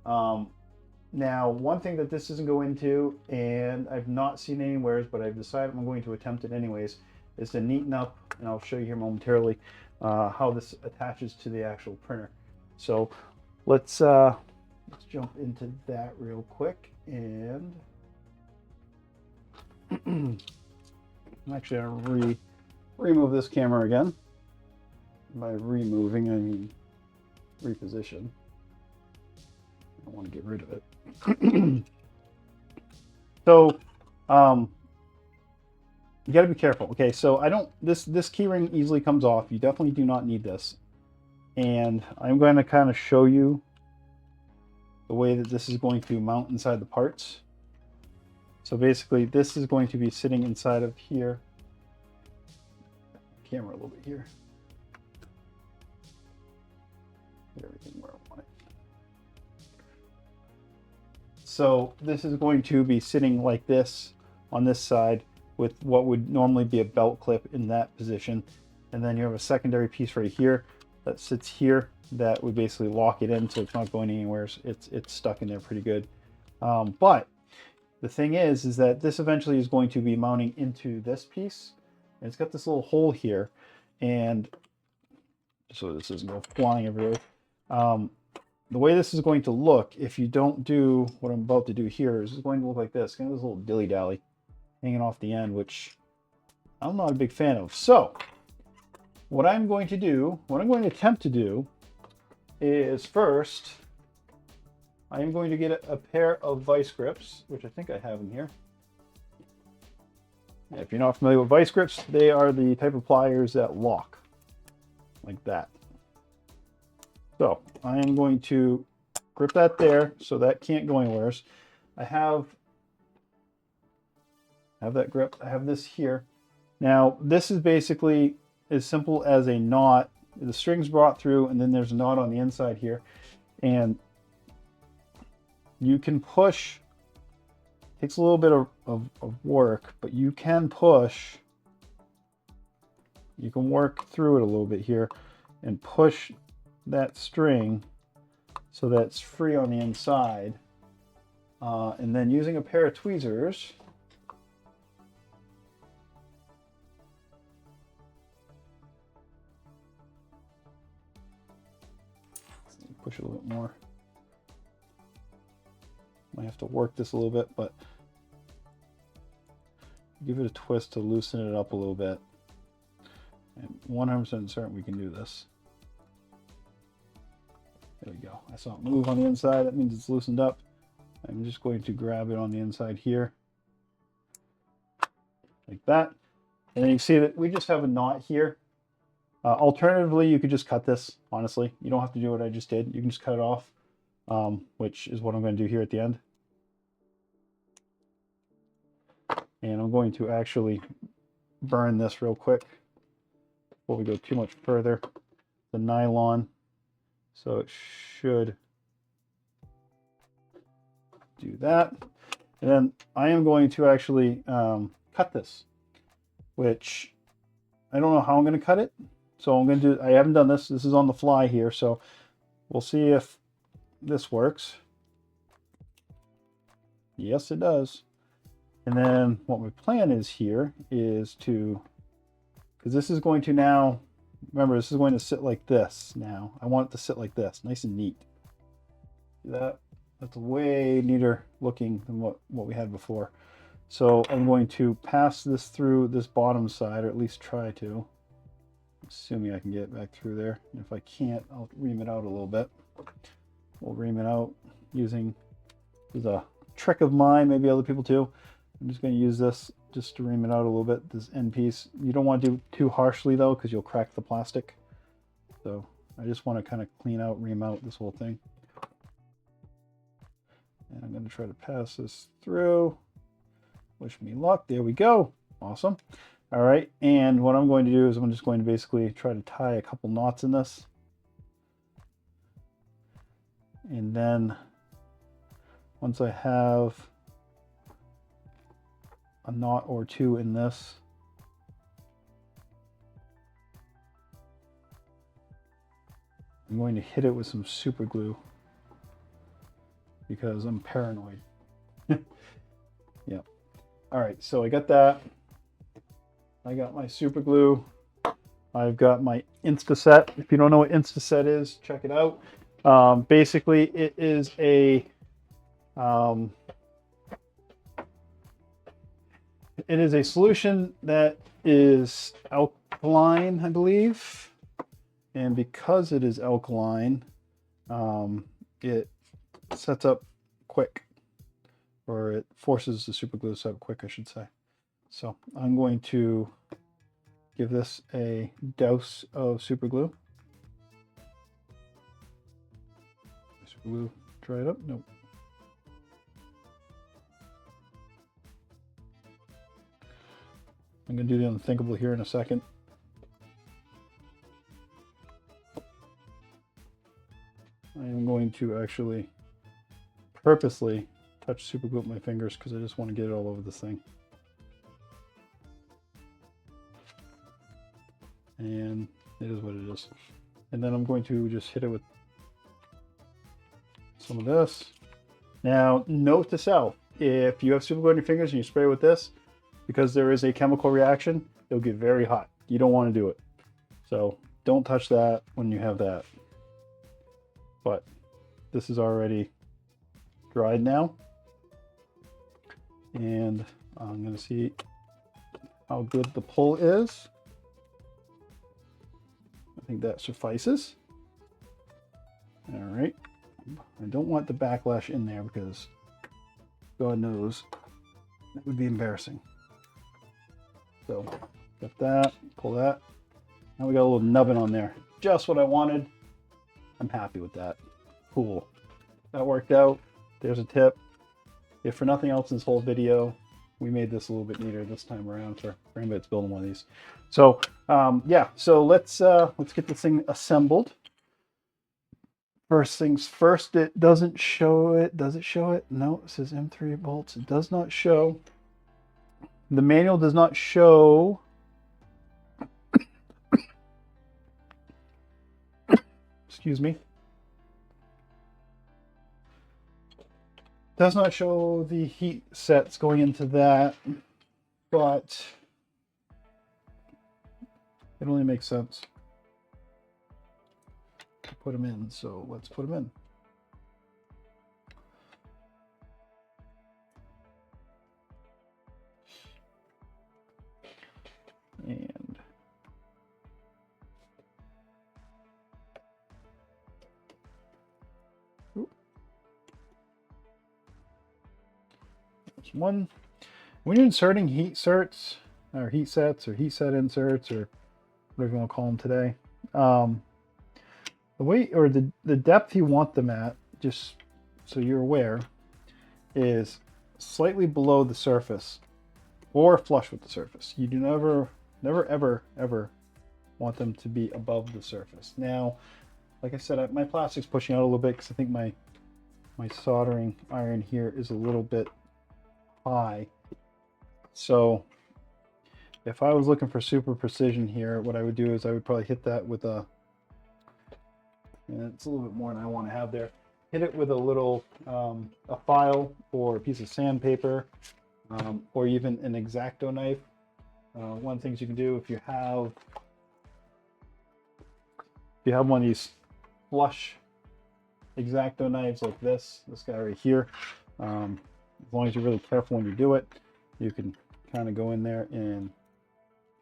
[SPEAKER 1] Now, one thing that this doesn't go into, and I've not seen anywhere, but I've decided I'm going to attempt it anyways, is to neaten up, and I'll show you here momentarily, how this attaches to the actual printer. So let's jump into that real quick. And I'm actually going to remove this camera again. By removing, I mean reposition. I want to get rid of it. So you got to be careful. Okay, so I don't, this key ring easily comes off. You definitely do not need this. And I'm going to kind of show you the way that this is going to mount inside the parts. So basically this is going to be sitting inside of here. Camera a little bit here. Get everything where I want it. So this is going to be sitting like this on this side with what would normally be a belt clip in that position. And then you have a secondary piece right here that sits here that would basically lock it in so it's not going anywhere. It's stuck in there pretty good. But the thing is that this eventually is going to be mounting into this piece. And it's got this little hole here. And so this doesn't go flying everywhere. The way this is going to look, if you don't do what I'm about to do here, is it's going to look like this. Kind of this little dilly-dally hanging off the end, which I'm not a big fan of. So what I'm going to do, what I'm going to attempt to do is first, I am going to get a pair of vice grips, which I think I have in here. If you're not familiar with vice grips, they are the type of pliers that lock like that. So I am going to grip that there so that can't go anywhere. I have that grip. I have this here. Now this is basically as simple as a knot. The string's brought through and then there's a knot on the inside here. And you can push. It takes a little bit of work, but you can push. You can work through it a little bit here and push that string so that's free on the inside. And then using a pair of tweezers, push it a little bit more. Might have to work this a little bit, but give it a twist to loosen it up a little bit. And 100% certain we can do this. There we go. I saw it move on the inside. That means it's loosened up. I'm just going to grab it on the inside here. Like that. And then you see that we just have a knot here. Alternatively, you could just cut this, honestly. You don't have to do what I just did. You can just cut it off, which is what I'm going to do here at the end. And I'm going to actually burn this real quick before we go too much further. The nylon. So it should do that. And then I am going to actually cut this, which I don't know how I'm going to cut it. So I'm going to do, I haven't done this. This is on the fly here. So we'll see if this works. Yes, it does. And then what my plan is here is to, because this is going to now, remember, this is going to sit like this now. I want it to sit like this, nice and neat. That's way neater looking than what we had before. So I'm going to pass this through this bottom side, or at least try to. Assuming I can get it back through there. And if I can't, I'll ream it out a little bit. We'll ream it out using, this is a trick of mine, maybe other people too. I'm just going to use this just to ream it out a little bit, this end piece. You don't want to do too harshly though, because you'll crack the plastic. So I just want to kind of clean out, ream out this whole thing. And I'm going to try to pass this through. Wish me luck. There we go. Awesome. All right. And what I'm going to do is I'm just going to basically try to tie a couple knots in this. And then once I have a knot or two in this, I'm going to hit it with some super glue because I'm paranoid. Yeah. All right, so I got that. I got my super glue. I've got my Instaset. If you don't know what Instaset is, check it out. Basically, it is a solution that is alkaline, I believe. And because it is alkaline, it sets up quick, or it forces the super glue to set up quick, I should say. So I'm going to give this a douse of super glue. Super glue dry it up? Nope. I'm going to do the unthinkable here in a second. I am going to actually purposely touch super glue with my fingers because I just want to get it all over this thing. And it is what it is. And then I'm going to just hit it with some of this. Now, note to self, if you have super glue on your fingers and you spray with this, because there is a chemical reaction, it'll get very hot. You don't want to do it. So don't touch that when you have that. But this is already dried now. And I'm going to see how good the pull is. I think that suffices. All right. I don't want the backlash in there because God knows that would be embarrassing. So got that, pull that. Now we got a little nubbin on there. Just what I wanted. I'm happy with that. Cool. That worked out. There's a tip. If for nothing else in this whole video, we made this a little bit neater this time around for anybody that's building one of these. So yeah, so let's get this thing assembled. First things first, it doesn't show it. Does it show it? No, it says M3 bolts. It does not show. The manual does not show. Excuse me. Does not show the heat sets going into that, but it only makes sense to put them in. So let's put them in. And there's one. When you're inserting heat sets or heat set inserts or whatever you want to call them today, the way or the depth you want them at, just so you're aware, is slightly below the surface or flush with the surface. You do never ever want them to be above the surface. Now, like I said, my plastic's pushing out a little bit because I think my soldering iron here is a little bit high. So if I was looking for super precision here, what I would do is I would probably hit that with a, and it's a little bit more than I want to have there, hit it with a little a file or a piece of sandpaper, or even an X-Acto knife. One of the things you can do if you have one of these flush X-Acto knives like this guy right here, as long as you're really careful when you do it, you can kind of go in there and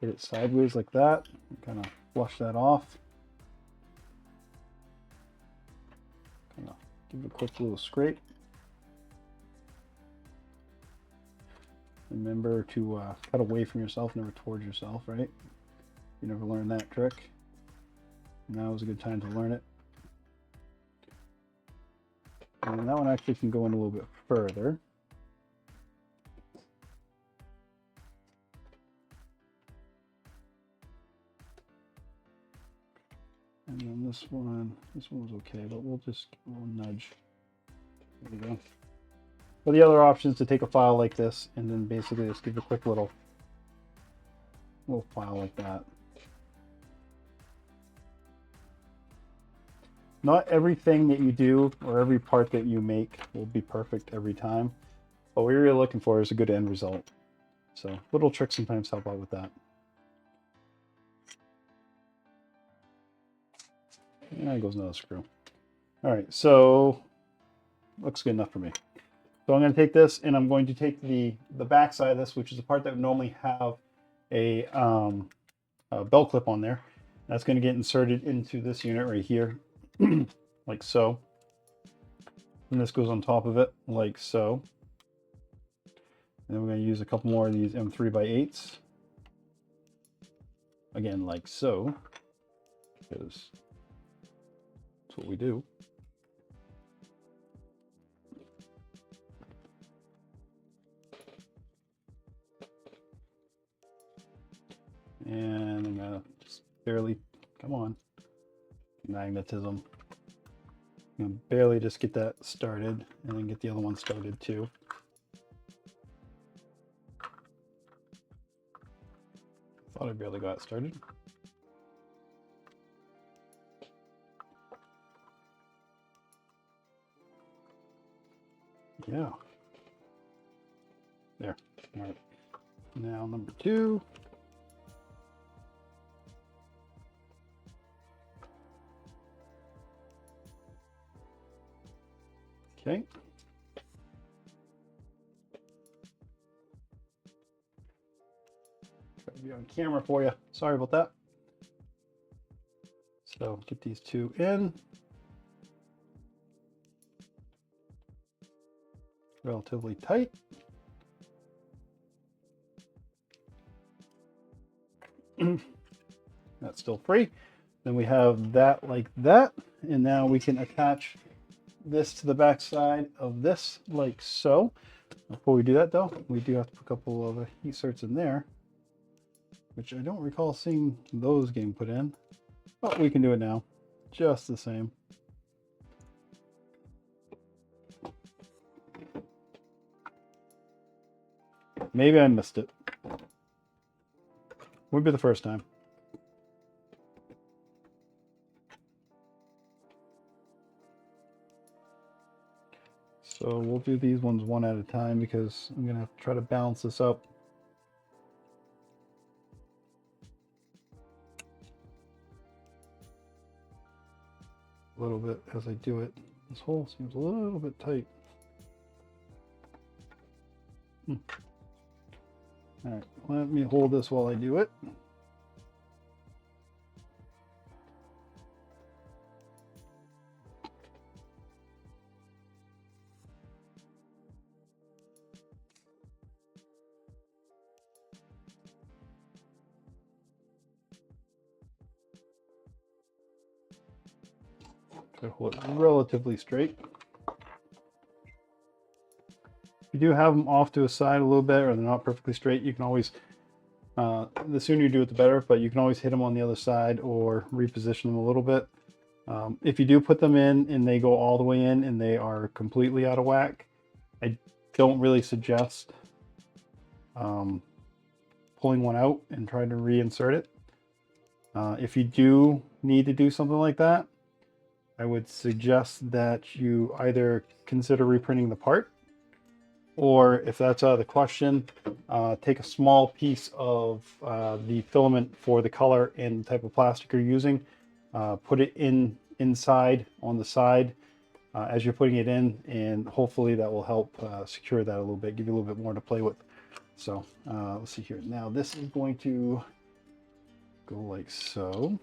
[SPEAKER 1] hit it sideways like that, and kind of flush that off. Kind of Give it a quick little scrape. Remember to cut away from yourself, never towards yourself, right? You never learned that trick. Now is a good time to learn it. And that one actually can go in a little bit further. And then this one was okay, but we'll just nudge. There we go. But the other option is to take a file like this and then basically just give a quick little file like that. Not everything that you do or every part that you make will be perfect every time. But what you're really looking for is a good end result. So little tricks sometimes help out with that. And there goes another screw. All right, so looks good enough for me. So I'm going to take this and I'm going to take the back side of this, which is the part that would normally have a belt clip on there. That's going to get inserted into this unit right here, like so. And this goes on top of it, like so. And then we're going to use a couple more of these M3x8s. Again, like so, because that's what we do. And I'm gonna just barely, come on, magnetism. I'm gonna barely just get that started and then get the other one started too. Thought I barely got it started. Yeah. There. All right. Now number 2. Okay. Try to be on camera for you. Sorry about that. So get these 2 in. Relatively tight. That's still free. Then we have that like that. And now we can attach this to the back side of this like so. Before we do that though, we do have to put a couple of heat certs in there, which I don't recall seeing those getting put in, but we can do it now just the same. Maybe I missed it. Would be the first time. So we'll do these ones one at a time because I'm going to have to try to balance this up. A little bit as I do it. This hole seems a little bit tight. All right, let me hold this while I do it. Try to hold it relatively straight. If you do have them off to a side a little bit or they're not perfectly straight, you can always, the sooner you do it the better, but you can always hit them on the other side or reposition them a little bit. If you do put them in and they go all the way in and they are completely out of whack, I don't really suggest pulling one out and trying to reinsert it. If you do need to do something like that, I would suggest that you either consider reprinting the part, or if that's out of the question, take a small piece of the filament for the color and the type of plastic you're using, put it inside on the side as you're putting it in, and hopefully that will help secure that a little bit, give you a little bit more to play with. So let's see here. Now this is going to go like so.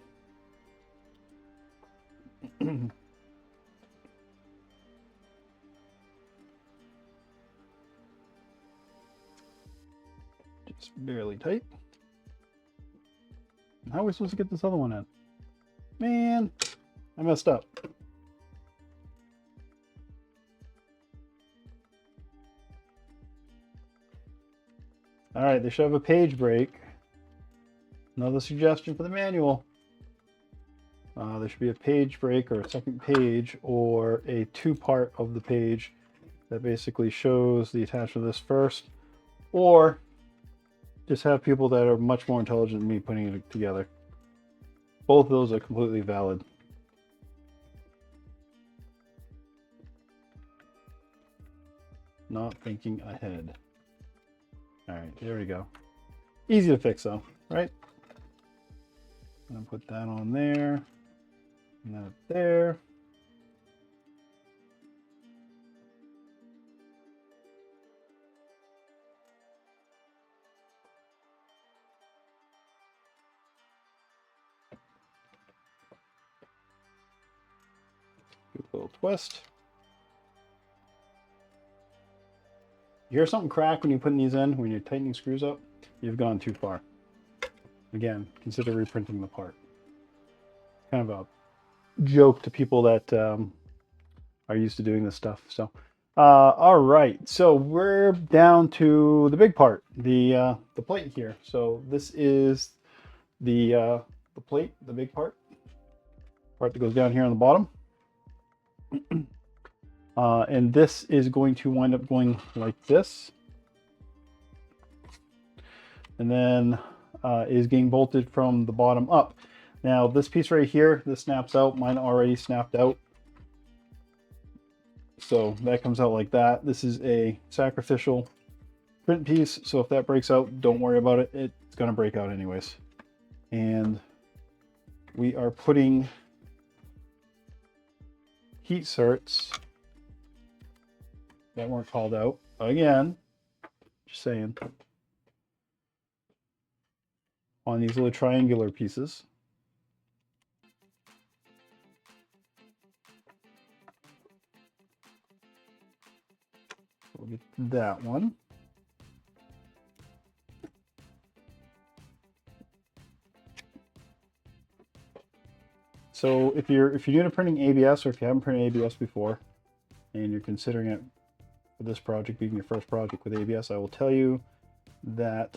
[SPEAKER 1] It's barely tight. How are we supposed to get this other one in? Man, I messed up. All right, they should have a page break. Another suggestion for the manual. There should be a page break or a second page or a two-part of the page that basically shows the attachment of this first, or just have people that are much more intelligent than me putting it together. Both of those are completely valid. Not thinking ahead. All right, there we go. Easy to fix though, right? I'm gonna put that on there, and that up there. Give a little twist. You hear something crack when you're putting these in, when you're tightening screws up, you've gone too far. Again, consider reprinting the part. Kind of a joke to people that are used to doing this stuff. So, all right, so we're down to the big part, the plate here. So this is the plate, the big part that goes down here on the bottom. And this is going to wind up going like this. And then is getting bolted from the bottom up. Now this piece right here, this snaps out. Mine already snapped out. So that comes out like that. This is a sacrificial print piece. So if that breaks out, don't worry about it. It's going to break out anyways. And we are putting heat certs that weren't called out. Again, just saying. On these little triangular pieces. We'll get that one. So if you're new to printing ABS, or if you haven't printed ABS before, and you're considering it for this project being your first project with ABS, I will tell you that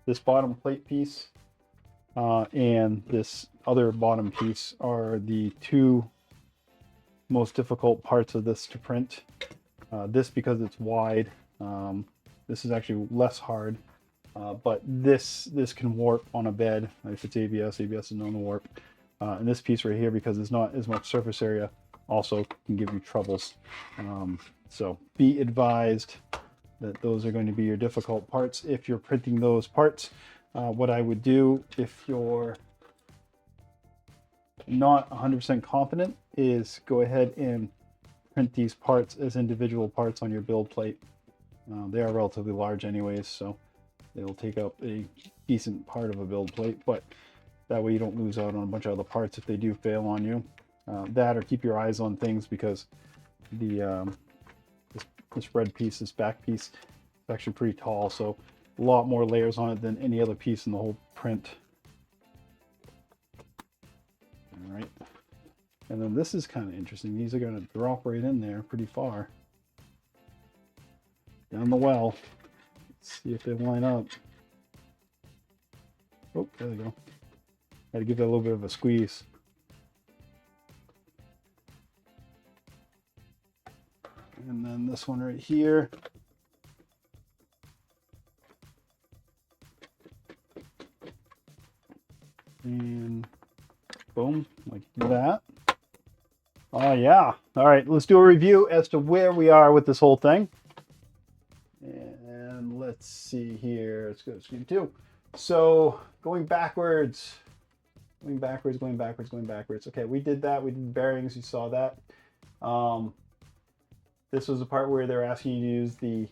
[SPEAKER 1] this bottom plate piece and this other bottom piece are the two most difficult parts of this to print. This because it's wide. This is actually less hard, but this can warp on a bed. If it's ABS is known to warp. And this piece right here, because there's not as much surface area, also can give you troubles. So be advised that those are going to be your difficult parts if you're printing those parts. What I would do if you're not 100% confident is go ahead and print these parts as individual parts on your build plate. They are relatively large anyways, so they will take up a decent part of a build plate, but that way you don't lose out on a bunch of other parts if they do fail on you. That, or keep your eyes on things, because the this red piece, this back piece, is actually pretty tall, so a lot more layers on it than any other piece in the whole print. All right, and then this is kind of interesting. These are going to drop right in there pretty far down the well. Let's see if they line up. Oh, there they go. Got to give that a little bit of a squeeze. And then this one right here. And boom, like that. Oh yeah. All right, let's do a review as to where we are with this whole thing. And let's see here. Let's go to screen 2. So going backwards. Going backwards. Okay, we did that. We did bearings. You saw that. This was the part where they're asking you to use the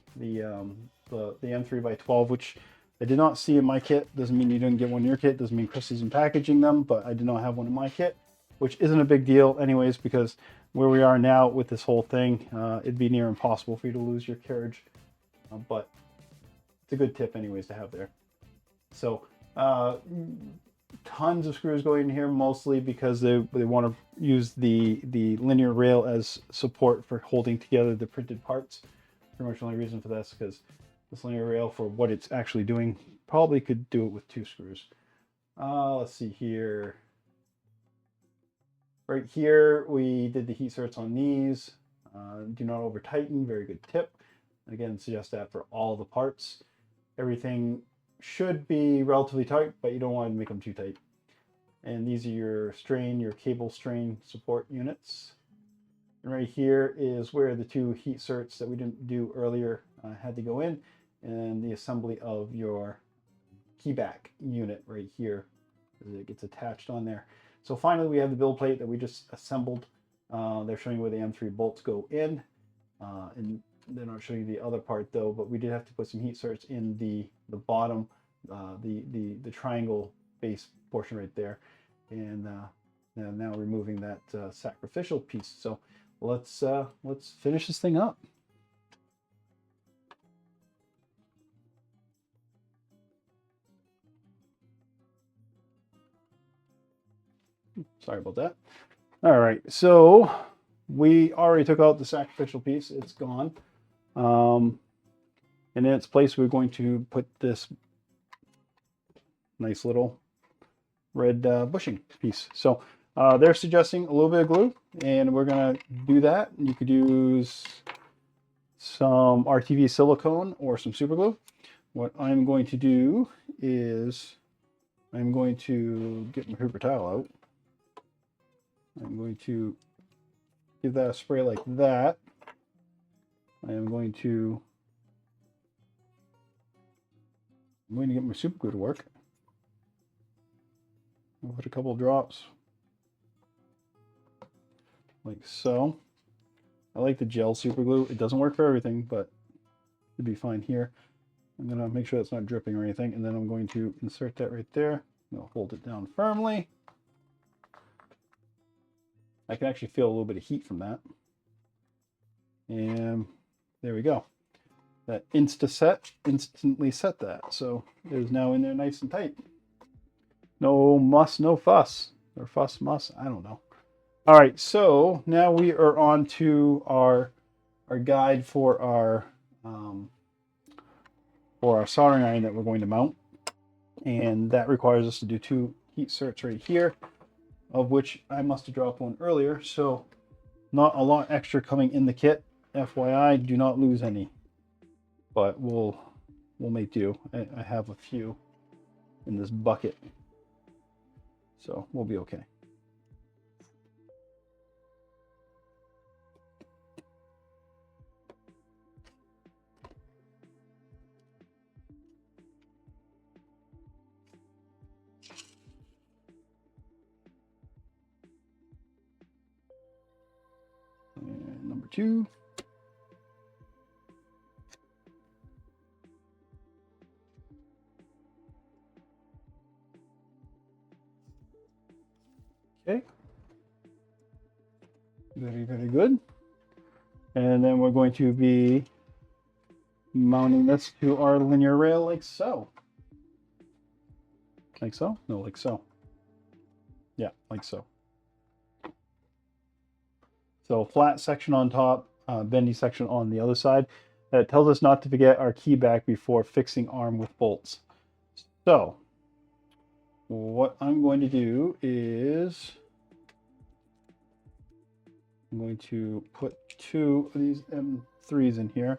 [SPEAKER 1] M3x12, which I did not see in my kit. Doesn't mean you didn't get one in your kit. Doesn't mean Chris isn't packaging them, but I did not have one in my kit, which isn't a big deal anyways, because where we are now with this whole thing, it'd be near impossible for you to lose your carriage. But it's a good tip anyways to have there. So tons of screws going in here, mostly because they want to use the linear rail as support for holding together the printed parts. Pretty much the only reason for this, because this linear rail, for what it's actually doing, probably could do it with 2 screws. Let's see here. Right here, we did the heat certs on these. Do not over tighten, very good tip. Again, suggest that for all the parts. Everything should be relatively tight, but you don't want to make them too tight. And these are your cable strain support units. And right here is where the 2 heat certs that we didn't do earlier had to go in, and the assembly of your keyback unit right here as it gets attached on there. So finally, we have the build plate that we just assembled. They're showing where the M3 bolts go in, and they're not showing you the other part though. But we did have to put some heat certs in the bottom, the triangle base portion right there, and now removing that sacrificial piece. So let's finish this thing up. Sorry about that. All right, so we already took out the sacrificial piece. It's gone. And in its place, we're going to put this nice little red bushing piece. So they're suggesting a little bit of glue, and we're going to do that. You could use some RTV silicone or some super glue. What I'm going to do is I'm going to get my paper towel out. I'm going to give that a spray like that. I am going to get my super glue to work. I'll put a couple of drops like so. I like the gel super glue. It doesn't work for everything, but it'd be fine here. I'm gonna make sure it's not dripping or anything, and then I'm going to insert that right there. I'll hold it down firmly. I can actually feel a little bit of heat from that. And there we go. That instantly set that. So it is now in there nice and tight. No muss, no fuss. Or fuss, muss, I don't know. All right, so now we are on to our guide for our soldering iron that we're going to mount. And that requires us to do 2 heat certs right here, of which I must have dropped one earlier. So not a lot extra coming in the kit. FYI, do not lose any. But we'll make do. I have a few in this bucket, so we'll be okay. And number 2. Okay. Very, very good. And then we're going to be mounting this to our linear rail like so. Like so? No, like so. Yeah, like so. So flat section on top, bendy section on the other side. That tells us not to forget our key back before fixing arm with bolts. So what I'm going to do is I'm going to put 2 of these M3s in here.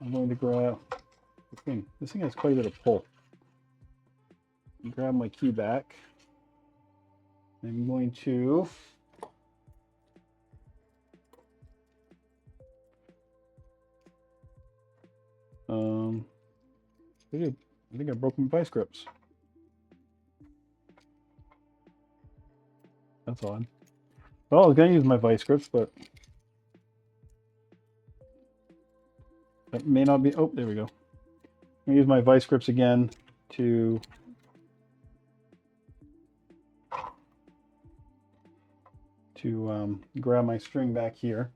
[SPEAKER 1] I'm going to grab the thing. This thing has quite a bit of pull. Grab my key back. I'm going to I think I broke my vice grips. That's odd. Well, I was going to use my vice grips, but that may not be. Oh, there we go. I'm going to use my vice grips again to grab my string back here.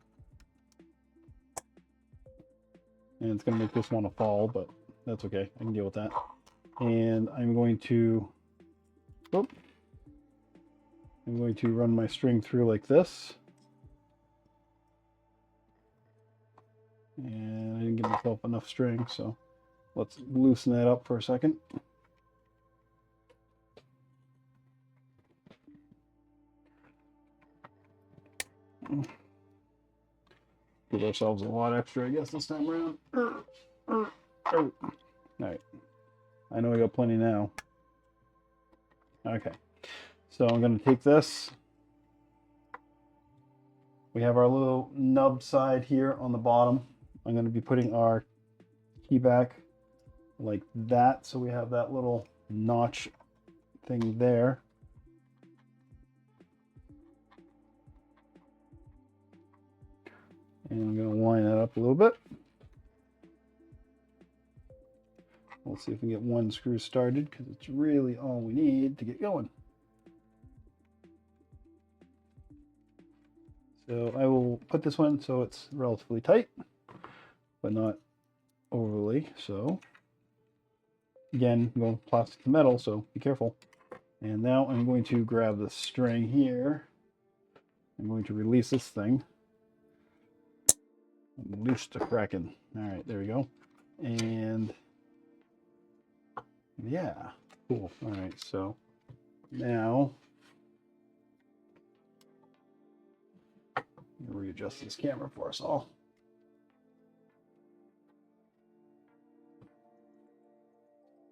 [SPEAKER 1] And it's going to make this want to fall, but that's okay. I can deal with that. And I'm going to, I'm going to run my string through like this. And I didn't give myself enough string, so let's loosen that up for a second. Give ourselves a lot extra, I guess, this time around. All right. I know I got plenty now. Okay. So I'm going to take this. We have our little nub side here on the bottom. I'm going to be putting our key back like that, so we have that little notch thing there. And I'm going to line that up a little bit. Let's see if we can get one screw started, because it's really all we need to get going. So I will put this one so it's relatively tight, but not overly so. Again, I'm going plastic to metal, so be careful. And now I'm going to grab the string here. I'm going to release this thing. Loose the Kraken. All right, there we go. And yeah, cool. All right, so now readjust this camera for us all.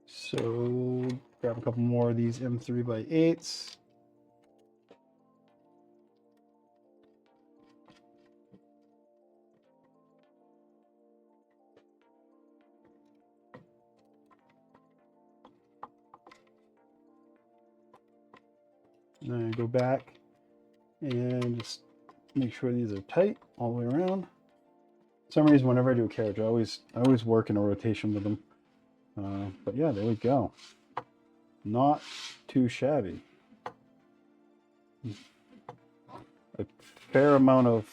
[SPEAKER 1] So grab a couple more of these M3x8s. And then I go back and just make sure these are tight all the way around. For some reason, whenever I do a carriage, I always work in a rotation with them. But yeah, there we go. Not too shabby. A fair amount of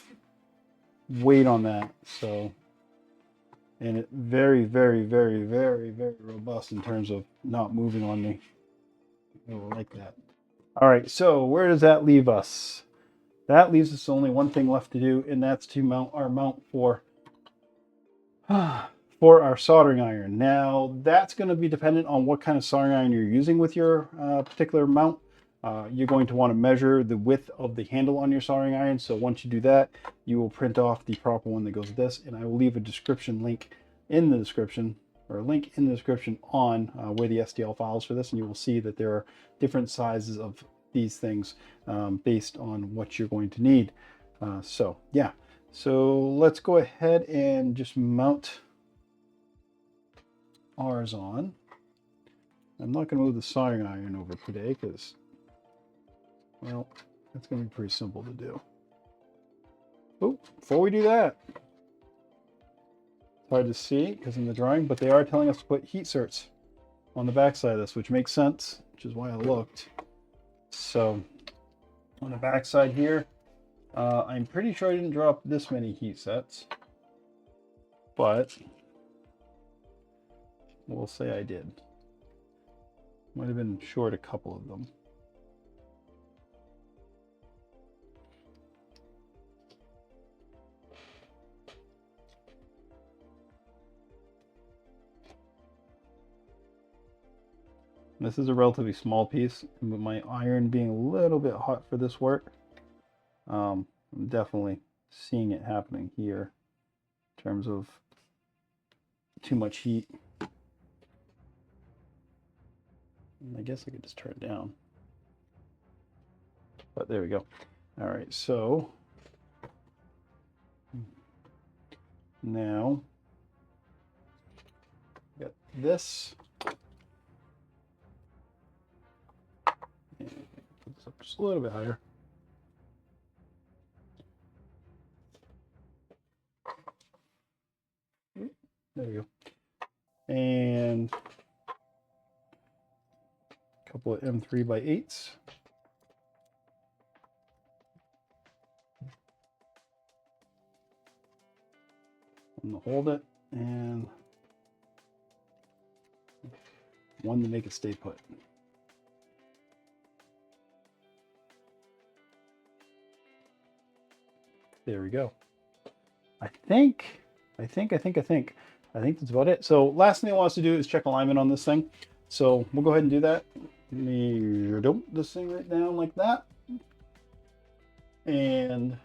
[SPEAKER 1] weight on that, so, and it very, very, very, very, very robust in terms of not moving on me. I like that. All right, so where does that leave us? That leaves us only one thing left to do, and that's to mount our mount for our soldering iron. Now, that's going to be dependent on what kind of soldering iron you're using with your particular mount. You're going to want to measure the width of the handle on your soldering iron. So once you do that, you will print off the proper one that goes with this. And I will leave a description link in the description, or a link in the description on where the STL files for this. And you will see that there are different sizes of these things based on what you're going to need. So yeah, so let's go ahead and just mount ours on. I'm not going to move the soldering iron over today because, well, that's going to be pretty simple to do. Oh, before we do that, it's hard to see because in the drawing, but they are telling us to put heat certs on the back side of this, which makes sense, which is why I looked. So on the back side here, I'm pretty sure I didn't drop this many heat sets, but we'll say I did. Might have been short a couple of them. This is a relatively small piece, but my iron being a little bit hot for this work, I'm definitely seeing it happening here in terms of too much heat. I guess I could just turn it down, but there we go. All right, so now got this. And put this up just a little bit higher. There we go. And a couple of M3x8s. I'm gonna hold it and one to make it stay put. There we go. I think that's about it. So last thing I want us to do is check alignment on this thing. So we'll go ahead and do that. Let me dump this thing right down like that. And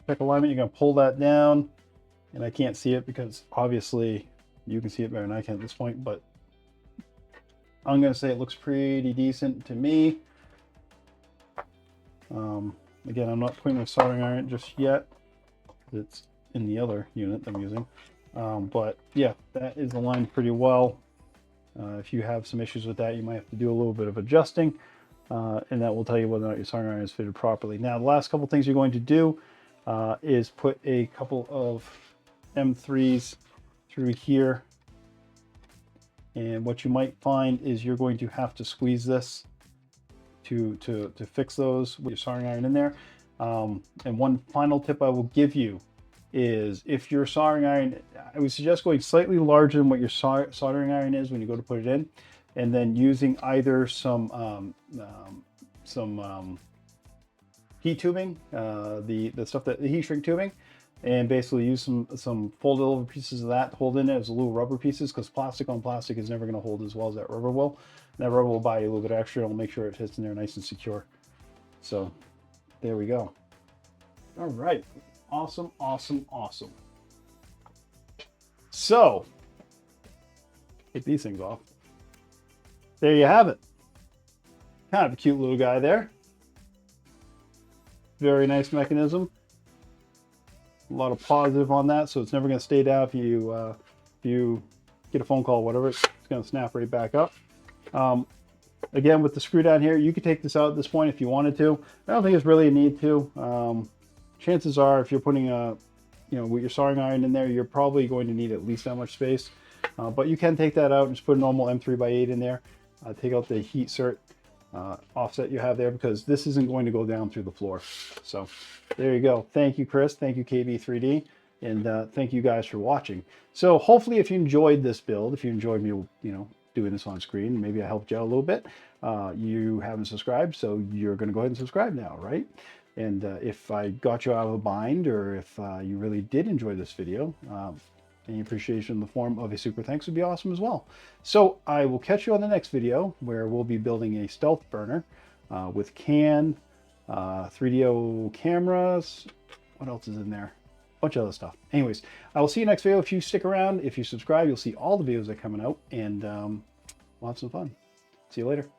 [SPEAKER 1] check alignment. You're going to pull that down. And I can't see it because obviously you can see it better than I can at this point. But I'm going to say it looks pretty decent to me. Again, I'm not putting my soldering iron just yet. It's in the other unit I'm using. But yeah, that is aligned pretty well. If you have some issues with that, you might have to do a little bit of adjusting. And that will tell you whether or not your soldering iron is fitted properly. Now, the last couple things you're going to do is put a couple of M3s through here. And what you might find is you're going to have to squeeze this to fix those with your soldering iron in there. And one final tip I will give you is if your soldering iron, I would suggest going slightly larger than what your soldering iron is when you go to put it in, and then using either some heat tubing, the stuff that the heat shrink tubing, and basically use some folded over pieces of that to hold in it as little rubber pieces, because plastic on plastic is never going to hold as well as that rubber will. And that rubber will buy you a little bit extra. It'll make sure it fits in there nice and secure. So there we go. All right. Awesome, awesome, awesome. So take these things off. There you have it. Kind of a cute little guy there. Very nice mechanism. A lot of positive on that, so it's never going to stay down. If you get a phone call, whatever, it's going to snap right back up. Again, with the screw down here, you could take this out at this point if you wanted to. I don't think it's really a need to. Chances are, if you're putting with your soldering iron in there, you're probably going to need at least that much space. But you can take that out and just put a normal M3x8 in there. Take out the heat cert offset you have there, because this isn't going to go down through the floor. So there you go. Thank you, Chris. Thank you, KB3D. And thank you guys for watching. So hopefully if you enjoyed this build, if you enjoyed me, doing this on screen, maybe I helped you out a little bit. You haven't subscribed, so you're going to go ahead and subscribe now, right? And if I got you out of a bind, or if you really did enjoy this video, any appreciation in the form of a super thanks would be awesome as well. So I will catch you on the next video, where we'll be building a stealth burner with CAN, 3DO cameras. What else is in there? A bunch of other stuff. Anyways, I will see you next video. If you stick around, if you subscribe, you'll see all the videos that are coming out, and we'll have some fun. See you later.